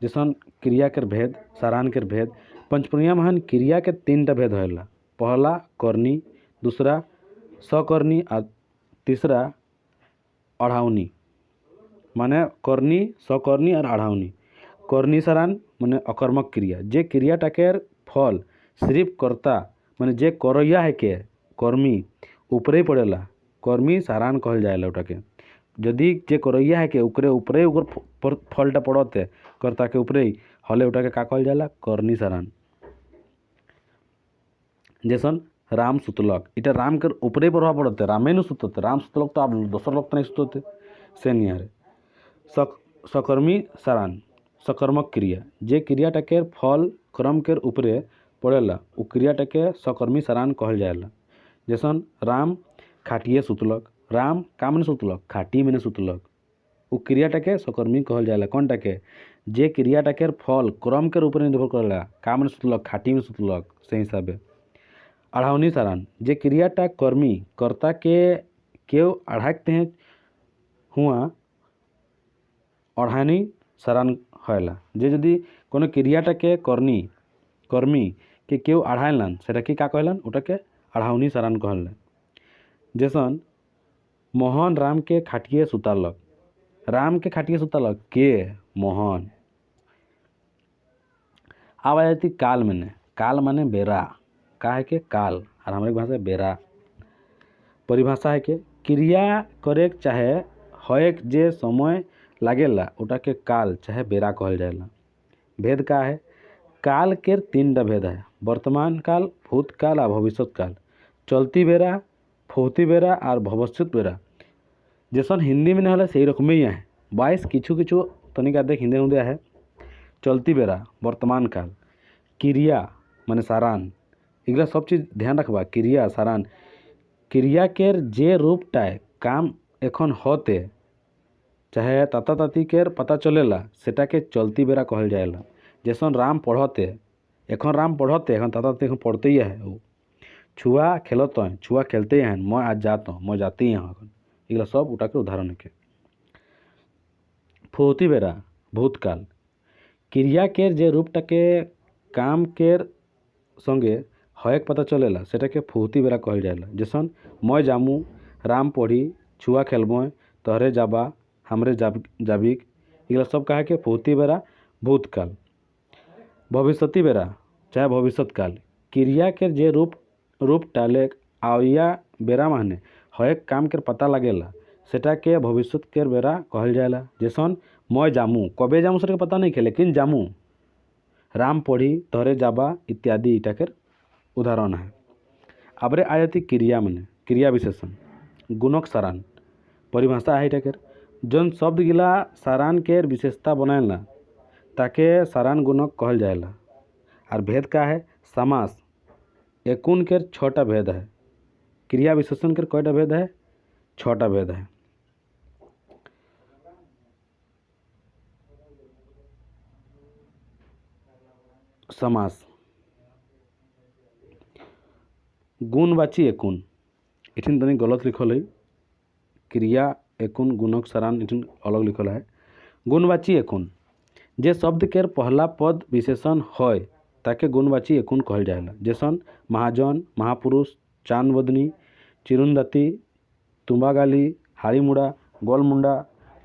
जैसन क्रिया के भेद सारान के भेद। पंचपूर्णिया महान क्रिया के तीनटा भेद होला। पहला करनी, दूसरा सकरनी और तीसरा अढ़ावनी। माने करनी, सकरनी और अढ़ावनी। करनी सारान माने अकर्मक क्रिया जे क्रियाटा के फल सिर्फ कर्ता माने जे करैया है के कर्मी ऊपरे पड़ेला कर्मी सारान कहल जाएला उटा के। यदि जे करैया है के ऊपरे ओकर फलटा पड़ते कर्ता के ऊपरे हले उटा के का कहल जाला करनी सारान। जैसन राम सुतलक इटा राम के ऊपरे प्रभाव पड़ते रामे न सुतते, राम सुतलक तो आप दोसर लोग तो नहीं सुतते से निहारे। सकर्मी सारान सकर्मक क्रिया जे क्रियाटा के फल क्रम के ऊपरे पड़ेला उ क्रियाटा के सकर्मी सारान कहल जाएला। जैसन राम खाटिए सुतलक, राम का मैंने सुतलक खाटी मैंने सुतलक, उ क्रियाटा के सकर्मी कहल जाएला। कौनटा के जे क्रियाटा के फल क्रम के ऊपर निर्भर करेला का मैंने सुतलक खाटी में सुतलक से हिसाबे। अढ़ावनी सारान जे क्रियाटा कर्मी कर्ता के केव अढ़ाते हैं हुआ अढ़ानी सारान होला। जे यदि कोनो क्रियाटा के कर्मी के केव अढ़ाइलन सेटा की का कहलन उटा के अढ़ावनी सारान कहलन। जैसन मोहन राम के खाटिए सुतालक, राम के खाटिए सुतालक के मोहन। अब आ जाती काल माने बेरा का है के काल और हमारे भाषा बेरा। परिभाषा है के क्रिया करेक चाहे होएक जे समय लागेला उटा के काल चाहे बेरा कहल जाएला। भेद का है काल के तीनटा भेद है वर्तमान काल, भूतकाल और भविष्यत काल। चलती बेरा, फौती बेरा और भविष्यत बेरा। जैसन हिंदी में नहीं सही रकम ही है 22 किछु तनिका देख हिंदी में है। चलती बेरा वर्तमान काल, क्रिया माने सारान इगला सब चीज़ ध्यान रखबा। क्रिया सारान क्रिया केर जे रूपटा काम एखन होते चाहे ताता ताती केर पता चलेला सेटा के चलती बेरा कहल जाएला। जैसन राम पढ़ते एखन ताता ताती एखन पढ़ते ही है। वो छुआ खेलते हैं छुआ खेलते हैं मैं आज जाता हूँ मैं जाती यहाँ इगला सब उठा के उदाहरण के। फौती बेरा भूतकाल क्रिया केर जे रूपटा के काम केर संगे होएक पता चलेला सेटा के फौती बेरा कहल जाएला। जैसन मैं जामू राम पढ़ी छुआ खेलबो तहरे जाबा हमरे जाबिक इगला सब कहा के फौती बेरा भूतकाल। भविष्यती बेरा चाहे भविष्यत काल क्रिया के जे रूप टाले आवैया बेरा माने हरेक काम के पता लगेला सेटा के भविष्य के बेरा कहल जाएला। जैसन मैं जामू कबे जामू सेटा के पता नहीं के लेकिन जामू, राम पढ़ी तोहरे जाबा इत्यादि इटा के उदाहरण है। आबरे आ जाती क्रिया माने क्रिया विशेषण गुणक सारान परिभाषा है इटा के जौन शब्द गिला सारान के विशेषता बनाएला ताके सारान गुणक कहल जाएला। और भेद का है समास एकुन के 6टा भेद है, क्रिया विशेषण के कयटा भेद है 6टा भेद है। समास गुणवाची एकुन इठिन तनी गलत लिखल है, क्रिया एकुन गुणक सारान इठिन अलग लिखल है। गुणवाची एकुन जे शब्द के पहला पद विशेषण होय ताके गुणवाची एकुन कहल जाएला। जैसन महाजन, महापुरुष, चांदवदनी, चिरुंदाती, तुम्बागाली, हाड़ीमुड़ा, गोलमुंडा,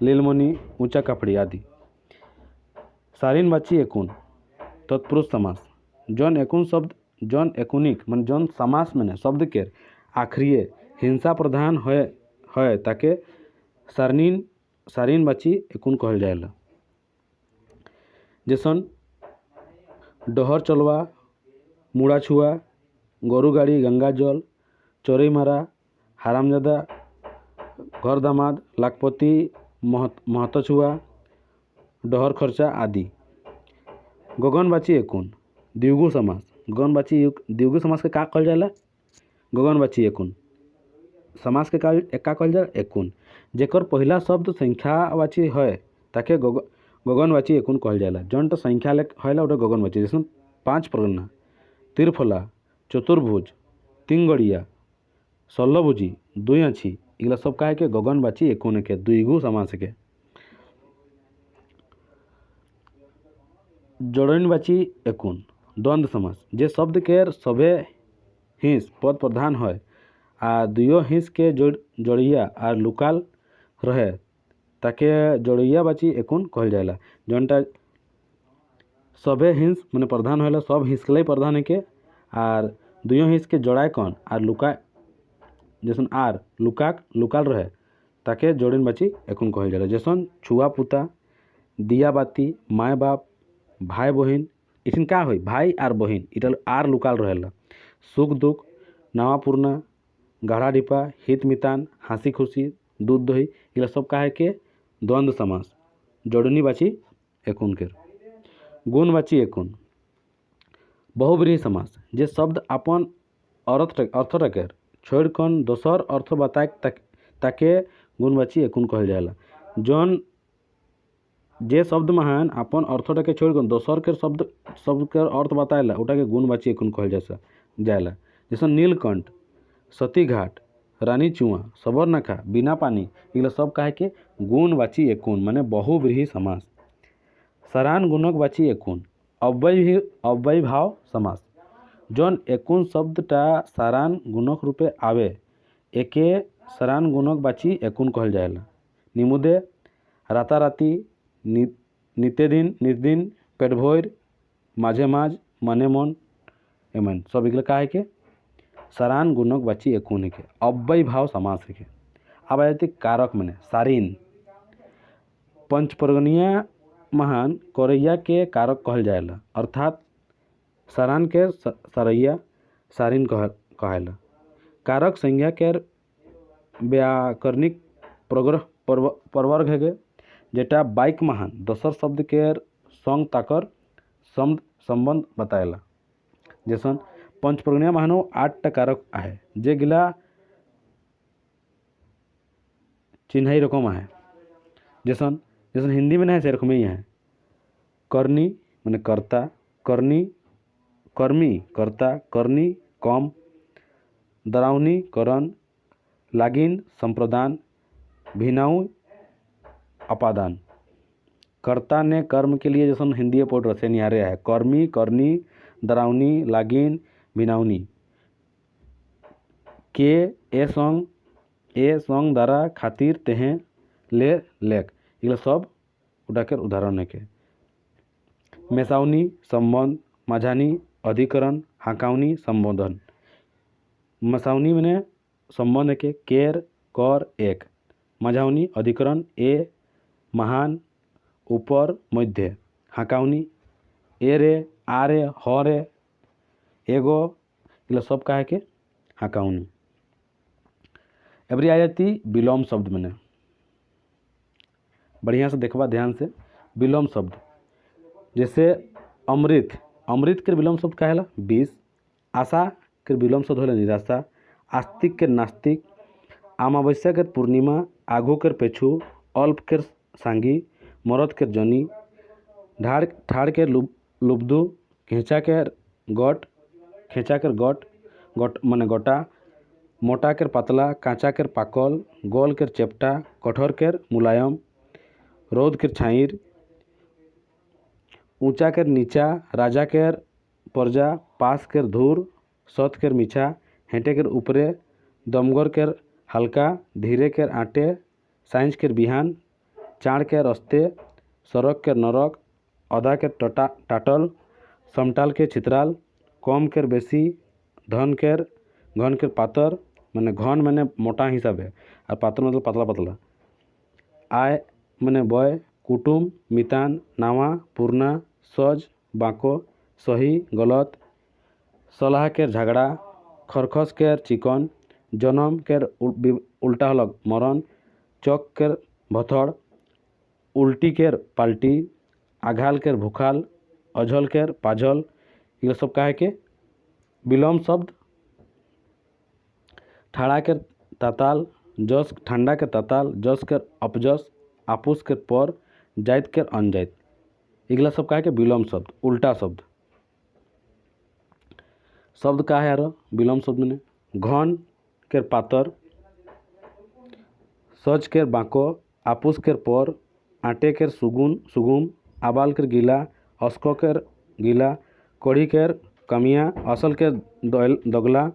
लीलमणि, ऊंचा कपड़ी आदि। सारिनवाची एकुन तत्पुरुष समास जौन एकुन शब्द जौन एकुनिक मन जौन समास में शब्द के आखिरी हिंसा प्रधान है ताके सारिनवाची एकुन कहल जाएला। जैसन डहर चलवा, मुड़ा छुआ, गोरु गाड़ी, गंगा जल, चोरी मारा, हारामजादा, घर दामाद, लाखपति, महतो छुआ, डहर खर्चा आदि। गगनवाची एकुन द्विगु समास गगनवाची द्विगु समास के का कहल जाएला गगनवाची एकुन समास के का कहल जाएला एकुन जेकर पहला शब्द संख्यावाची है ताके गगनवाची एकुन कहल जाएला। जौन तो संख्या है ओटा गगनवाची। जैसे 5 परगना, तिरफला, चतुर्भुज, तिंगड़िया, 16 भुजी, 2 आछी इगला सब का है के गगनवाची एकुन के द्विगु समास के। जोड़नवाची एकुन द्वंद्व समास जे शब्द के सभे हिंस पद प्रधान है आ दुयो हिंस के जोड़िया आर लुकाल रहे ताके जोड़ियावाची एकुन कहल जाएला। जौनटा सभे हिंस माने प्रधान होला सब हिंस के प्रधान है के आर दुयो हिंस के जोड़ाए कौन आर लुका जैसन आर लुकाल रहे ताके जोड़नवाची एकुन कहल जाएला। जैसन छुआ पुता, दिया बाती, माए बाप, भाई बहिन इठिन का होई भाई आर बहिन इटा आर लुकाल रहेला। सुख दुख, नवा पुरना, गाढ़ा डिपा, हित मितान, हंसी खुशी, दूध दही इला सब का है के द्वंद्व समास जोड़नीवाची एकुन के। गुणवाची एकुन बहुब्रीहि समास जे शब्द अपन अर्थ के छोड़ कन दोसर अर्थ बताए ताके गुणवाची एकुन कहल जाएला। जौन जे शब्द महान अपन अर्थ के छोड़ कन दोसर के शब्द के अर्थ बताएला ओटा के गुणवाची एकुन कहल जाएला। जैसे नीलकंठ, सती घाट, रानी चुआ, सबरनाखा, बिना पानी इगला सब का है के गुणवाची एकुन माने बहुब्रीहि समास। सारान गुणकवाची एकुन अव्यय भाव समास जौन एकुन शब्दटा सारान गुणक रूपे आवे एके सारान गुणकवाची एकुन कहल जाएला। निमुदे, राताराती, नित्यदिन, निजदिन, पेटभोर, माझे माज, मने मन एमन सब इगला का है के सारान गुणकवाची एकुन है के अव्यय भाव समास है के। अब आ जाती कारक माने सारिन पंचपर्गनीय महान कोरैया के कारक कहल जाएला अर्थात सारान के सरैया सारिन कहेला। कारक संज्ञा के व्याकरणिक प्रवर्ग है जेटा बाइक महान दोसर शब्द के संग ताकर संबंध बताएला। जैसन पंचपर्गनीय महानो 8टा कारक आहे जे गिला चिन्हाई रकम आहे। जैसन हिंदी में नहीं से रकम ही है करनी माने कर्ता, करनी कर्मी कर्ता, करनी कम, दरावनी करण, लागिन संप्रदान, भिनाऊ अपादान। कर्ता ने कर्म के लिए जैसे हिंदी पोट रसे निहारे है कर्मी, करनी, दरावनी, लागिन, भिनावनी के ए संग द्वारा खातिर तेहे ले लेक इगला सब उडाकर उदाहरण है के। मेसावनी संबंध, माझानी अधिकरण, हाकावनी संबोधन। मसावनी मैंने संबंध के केर कर एक मझाउनी अधिकरण ए महान ऊपर मध्य हाकाउनी ए रे आ रे ह रे एगो इला सब का है के हाकाउनी। एवरी आ जाती विलोम शब्द मैंने बढ़िया से देखबा ध्यान से। विलोम शब्द जैसे अमृत, अमृत के विलोम शब्द का है विष। आशा के विलोम शब्द होला निराशा। आस्तिक के नास्तिक। अमावस्या के पूर्णिमा। आघू के पेछू। अल्प के सांगी। मरद के जनी। ठाड़ के लुब्दू। खेचा के गट, खेचा के गट माने गोटा। मोटा के पतला। काँचा के पाकल। गोल के चेपटा। कठोर के मुलायम। रौद के छाइर। ऊंचा के नीचा। राजा के प्रजा। पास के धूर। सत के मीछा। हेंटे के ऊपरे। दमगर के हल्का। धीरे के आटे। साइंस के बिहान। चाड़ के रस्ते। सड़क के नरक। अदा के टाटल। समटाल के छितराल। कम के बेसी। घन के पातर माने घन माने मोटा हिसाब है और पातर मतलब पतला पतला। आय माने बय। कुटुम। मितान। नावा। पूर्णा। सज। बाँको। सही गलत। सलाह के झगड़ा। खरखस के चिकन। जन्म के उल्टा हलक मरण। चौक के भथड़। उल्टी के पाल्टी। आघाल के भूखाल। अझल के पाझल। ये सब का है के विलोम शब्द। ठाड़ा के ताताल। जस ठंडा के ताताल। जस के अपजस। आपुस के पर। जाइत के अनजाइत। इगला सब का है के विलोम शब्द उल्टा शब्द। शब्द का है यार विलोम शब्द में घन के पातर। सज के बाँको। आपुस के पर। आटे के सुगुम। आबाल के गीला। अस्को के गीला। कढ़ी के कमिया। असल के दगला।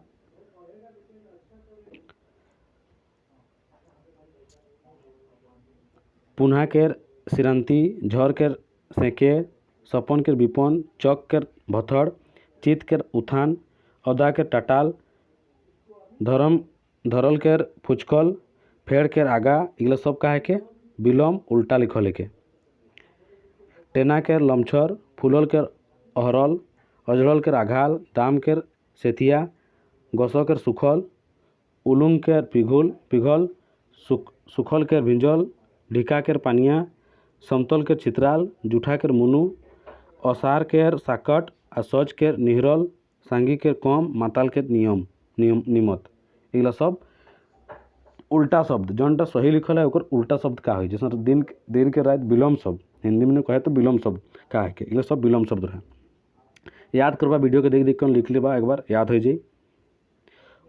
पुनः के सिरंती। झर के सेके। सपन के विपन। चौक के भथड़। चित के उथान। अदा के टटाल। धरल के फुचकल। फेड़ के आगा। इगला सब का है के विलोम उल्टा लिखल है के। टेना के लमछर। फूलल के अहरल। अजड़ल के आघाल। दाम के सेथिया। गसो के सुखल। उलुंग के पिघल। सुखल के भिंजल। ढिका के पानिया। समतल के छितराल। जूठा के मुनु। असार के साकट। आ सज के निहरल। सांगी के कम। माताल के निमत। इगला सब उल्टा शब्द जोनटा सही लिखल है ओकर उल्टा शब्द का है। जैसे दिन के रात विलोम शब्द हिंदी में कहे तो विलोम शब्द का है के ये सब विलोम शब्द रहे। याद करबा वीडियो के देख कर लिख लेबा एक बार याद हो जाए।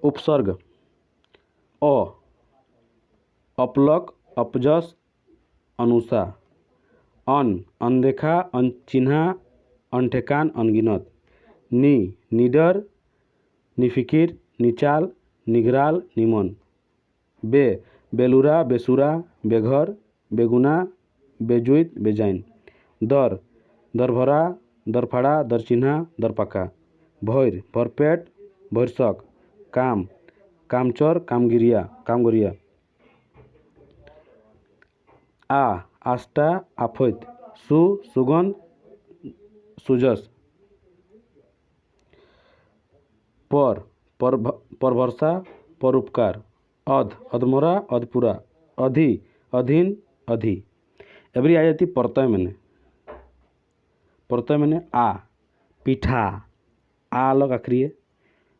उपसर्ग अ अपलक अपजस अनुषा। अनदेखा अनचिन्हा अनठेकान अनगिनत। निडर निफिकिर निचाल निगराल निमन। बेलूरा बेसुरा बेघर बेगुना बेजुइत बेजाइन। दरभरा दरफाड़ा दरचिन्हा दरपका। भैर भरपेट भैरसक। कामचोर कामगोरिया। आष्टा आफत। सुगंध सुजस। परभरसा परोपकार। अधमरा अधपुरा। अधीन अधि। एवरी आ जाती प्रत्यय मैंने आ पीठा आ अलग आखिरी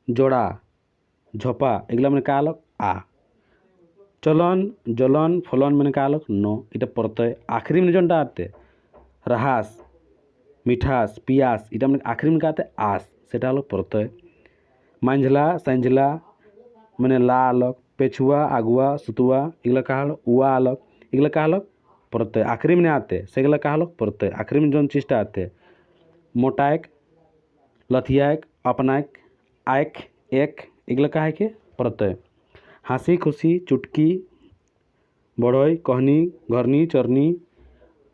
जोड़ा झोपा एगला मैंने का अलग आ। चलन जलन फलन मैंने का अलग नो इटा प्रत्यय। आखिरी में जोनटा आते रहास मिठास पियास इटा मैंने आखिरी में का आते आस सेटा अलग प्रत्यय। मांझला सांझला मैंने ला अलग। पेछुआ आगुआ सुतुआ इगला का अलग उआ अलग इगला का अलग प्रत्यय। आखिरी में आते सेगला का अलग प्रत्यय। आखिरी में जोन चीज़टा आते मोटाएक लथियाएक अपनाएक आयक एक इगला का है के प्रत्यय। हंसी खुशी चुटकी बढ़ोई कहनी घरनी चरनी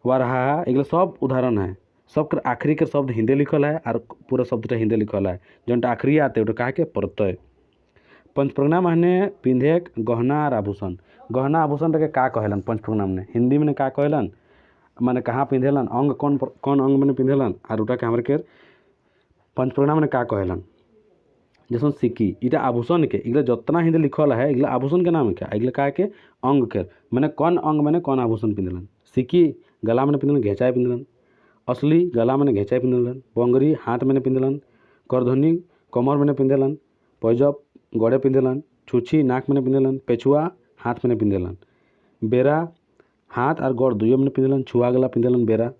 वारहा इगला सब उदाहरण है। सब कर आखिरी के शब्द हिंदी लिखल है और पूरा शब्द हिंदी लिखल है जोनटा आखिरी आते ओटा का है के प्रत्यय। पंचप्रज्ञा माने पिंधेक गहना और आभूषण। गहना आभूषण के का कहेलन पंचप्रज्ञा में हिंदी में का कहेलन माने कहाँ पिंधेलन अंग कौन अंग में पिंधेलन और उटा के हमारे के पंचप्रज्ञा में का कहेलन। जैसे सिक्की इटा आभूषण के इगला जितना हिंदी लिखल है इगला आभूषण के नाम क्या इगला का के अंग के मैंने कौन अंग मैंने कौन आभूषण पिंधलन। सिक्की गला में पिंधलन घेचाए पिंधलन। असली गला में घेचाए पिंधलन। बंगरी हाथ में पिंधलन। करधनी कमर में पिंधलन। पैजब गोड़े पिंधलन। छुछी नाक में पिंधलन। पेछुआ हाथ में पिंधलन। बेरा हाथ और गोड़ दुइयो में पिंधलन। छुआ गला पिंधलन बेरा।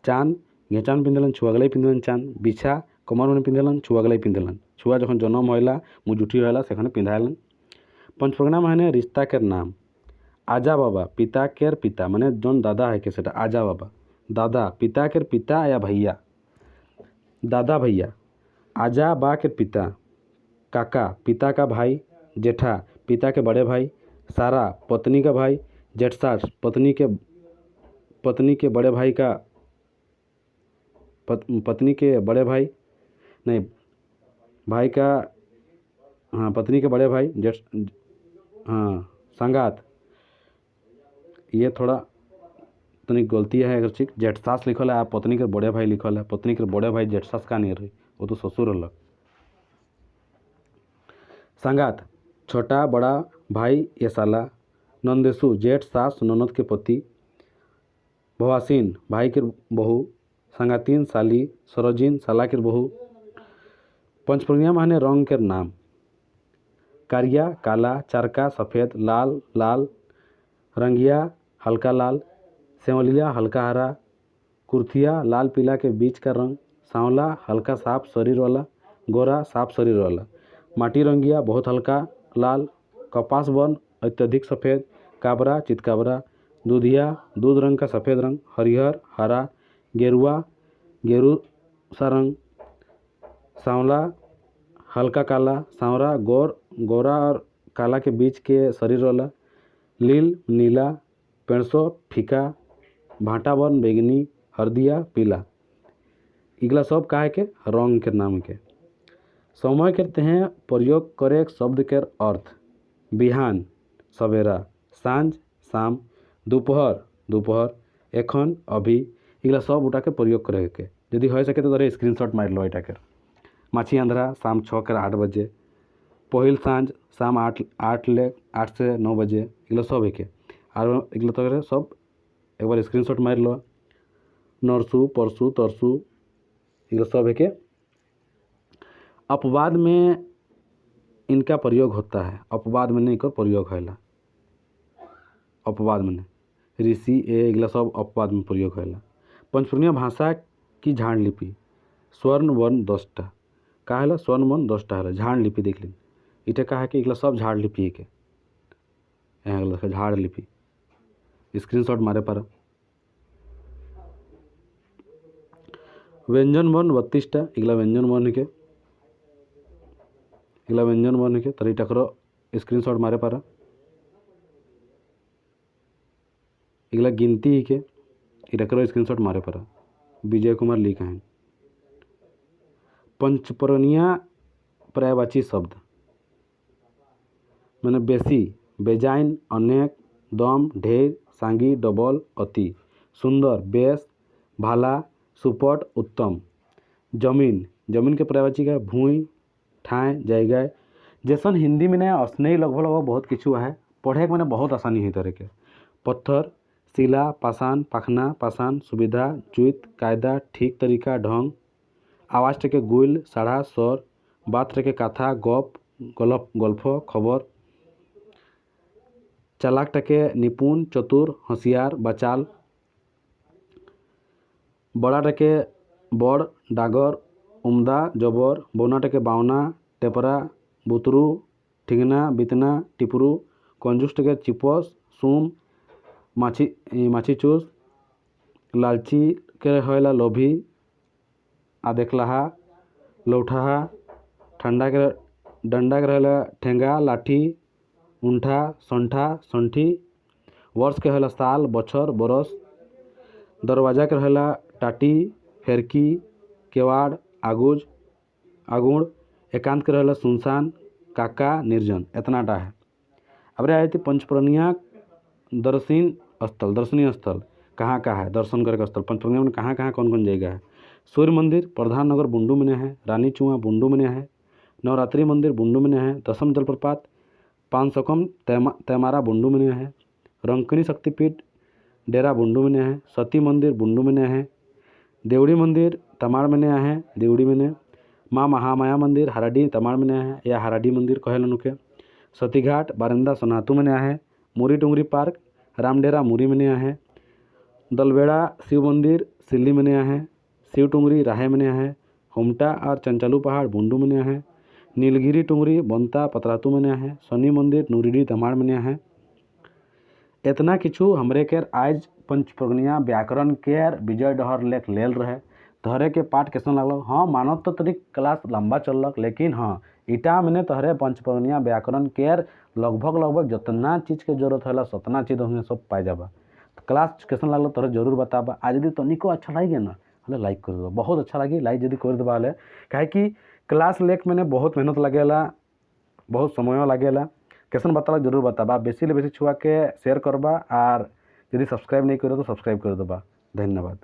चांद घेचा में पिंधलन छुआ गला पिंधलन चांद। बिछा कमर में पिंधलन छुआ गला पिंधलन। छुआ जखन जन्म होला मुजुठी होला सेखने पिंधालन। पंचप्रज्ञा माने रिश्ता के नाम। आजा बाबा पिता केर पिता माने जौन दादा है के सेटा आजा बाबा। दादा पिता केर पिता या भैया दादा भैया। आजा बा के पिता। काका पिता का भाई। जेठा पिता के बड़े भाई। सारा पत्नी का भाई। जेठसास पत्नी के बड़े भाई का पत्नी के बड़े भाई नहीं भाई का हाँ पत्नी के बड़े भाई जेठ हाँ संगात ये थोड़ा तनिक गलती है अगर ठीक जेठसास लिखल है आप पत्नी के बड़े भाई लिखल है। पत्नी के बड़े भाई जेठसास का नहीं रही वो तो ससुर अलग। संगात छोटा बड़ा भाई ये साला। नंदेसु जेठ सास ननद के पति। भवासीन भाई के बहू। संगातीन साली। सरोजीन साला के बहू। पंचप्रज्ञा माने रंग के नाम। कारिया काला। चरका सफ़ेद। लाल लाल। रंगिया हल्का लाल। सेवलिया हल्का हरा। कुर्थिया लाल पीला के बीच का रंग। सांवला हल्का साफ शरीर वाला। गोरा साफ शरीर वाला। माटी रंगिया बहुत हल्का लाल। कपास वन अत्यधिक सफ़ेद। काबरा चितकाबरा। दूधिया दूध रंग का सफ़ेद रंग। हरिहर हरा। गेरुआ गेरू सा रंग। सांवला हल्का काला। सांवरा गोरा और काला के बीच के शरीर वाला। लील नीला। पेड़सो फीका। भाटा वन बैगनी। हरदिया पीला। इगला सब का है के रंग के नाम के। समय कहते हैं प्रयोग करे शब्द के अर्थ। बिहान सवेरा। सांझ शाम। दोपहर एखन अभी इगला सब उठा के प्रयोग करे के यदि हो सके तो स्क्रीनशॉट मार लो इटा के। माछी आंध्रा शाम 6 के 8 बजे। पहिल सांझ शाम 8 से 9 बजे इगला सब है के और इगला तो सब एक बार स्क्रीनशॉट मार लो। नरसू परसू तरसू इगला सब है के। अपवाद में इनका प्रयोग होता है। अपवाद में नहीं कर प्रयोग होला। अपवाद में ऋषि ए इगला सब अपवाद में प्रयोग होला। पंचप्रज्ञा भाषा की झाड़ लिपि। स्वर्ण वर्ण 10टा का है स्वर्ण वर्ण 10टा है झाड़ लिपि देख ली इटे का है कि इगला सब झाड़ लिपि के यहाँ झाड़ लिपि स्क्रीनशॉट मारे पर। व्यंजन वर्ण 32टा इगला व्यंजन वर्ण के तर इटा करो स्क्रीनशॉट मारे पर। इगला गिनती ही के इटा करो स्क्रीनशॉट मारे पर। विजय कुमार लिखा है। पंचप्रज्ञा पर्यायवाची शब्द मैंने बेसी बेजाइन अनेक दम ढेर सांगी डबल अति। सुंदर बेस भाला सुपट उत्तम। जमीन के पर्यायवाची का भूई ठाए जगह जैसन हिंदी में ना असने लगभग बहुत किछु है पढ़े के मैंने बहुत आसानी है तरह के। पत्थर शिला पाषाण पाखना पाषाण सुविधा जुत कायदा ठीक तरीका ढंग। आवाज टेके गुल साढ़ा स्वर। बात टेके कथा गप गल्फ खबर। चालाक टेके निपुण चतुर होशियार बचाल। बड़ा टेके बड़ डागर उमदा जबर। बौना टेके बावना टेपरा बुतरू ठिंगना बितना टिपरू। कंजूस टेके चिपस सुम माछी चूस। लालची के होला लोभी आदेखलाहा लौठाहा। ठंडा के डंडा के रहला ठेंगा लाठी ऊंठा संठा संठी। वर्ष के होला साल बछर बरस। दरवाजा के रहला टाटी फेरकी केवाड़ आगुज आगुड़। एकांत के रहला सुनसान काका निर्जन एतनाटा है। अब आए थे पंचप्रनिया दर्शनीय स्थल कहाँ कहाँ है, दर्शन करके स्थल पंचप्रनिया में कहाँ कहाँ कौन कौन जगह है। सूर्य मंदिर प्रधान नगर बुंडू में है, रानी चुआ बुंडू में है, नवरात्रि मंदिर बुंडू में है, दसम जलप्रपात पानसकम तैमारा बुंडू में है, रंकनी शक्तिपीठ डेरा बुंडू में है, सती मंदिर बुंडू में है, देवड़ी मंदिर तमाड़ में है, देवड़ी में माँ महामाया मंदिर हराडी तमाड़ में है या हराडी मंदिर कहल नुके, सतीघाट बारिंदा सोनातू में है, मुरी टुंगरी पार्क रामडेरा मुरी में है, दलवेड़ा शिव मंदिर सिल्ली में है, शिव टुंगरी राहे में है, होमटा और चंचलू पहाड़ बुंडू में है, नीलगिरी टुंगरी बनता पतरातू में है, शनि मंदिर नूरीडी तमाड़ में है। इतना किछु हमरे केर आज पंचप्रनिया व्याकरण केर विजय डहर लेख लेल रहे। तोहरे के पाठ कैसन लगल? हाँ मानो तो तरी क्लास लंबा चलक, लेकिन हाँ इटा मैंने तोहरे पंचप्रनिया व्याकरण केर लगभग जितना चीज़ के जरूरत है सतना चीज़ हमें सब पाई जाबा। तो क्लास कैसन लगल तोहरे जरूर बताबा। आज यदि तनिको अच्छा लगे ना हले लाइक कर देबा, बहुत अच्छा लगी लाइक यदि कर देबा हले, काहे कि क्लास लेख मैंने बहुत मेहनत लगेला, बहुत समय लगेला। कैसन बताला जरूर बताबा, बेसी ले बेसी छुआ के शेयर करबा और यदि सब्सक्राइब नहीं करो तो सब्सक्राइब कर देबा। धन्यवाद।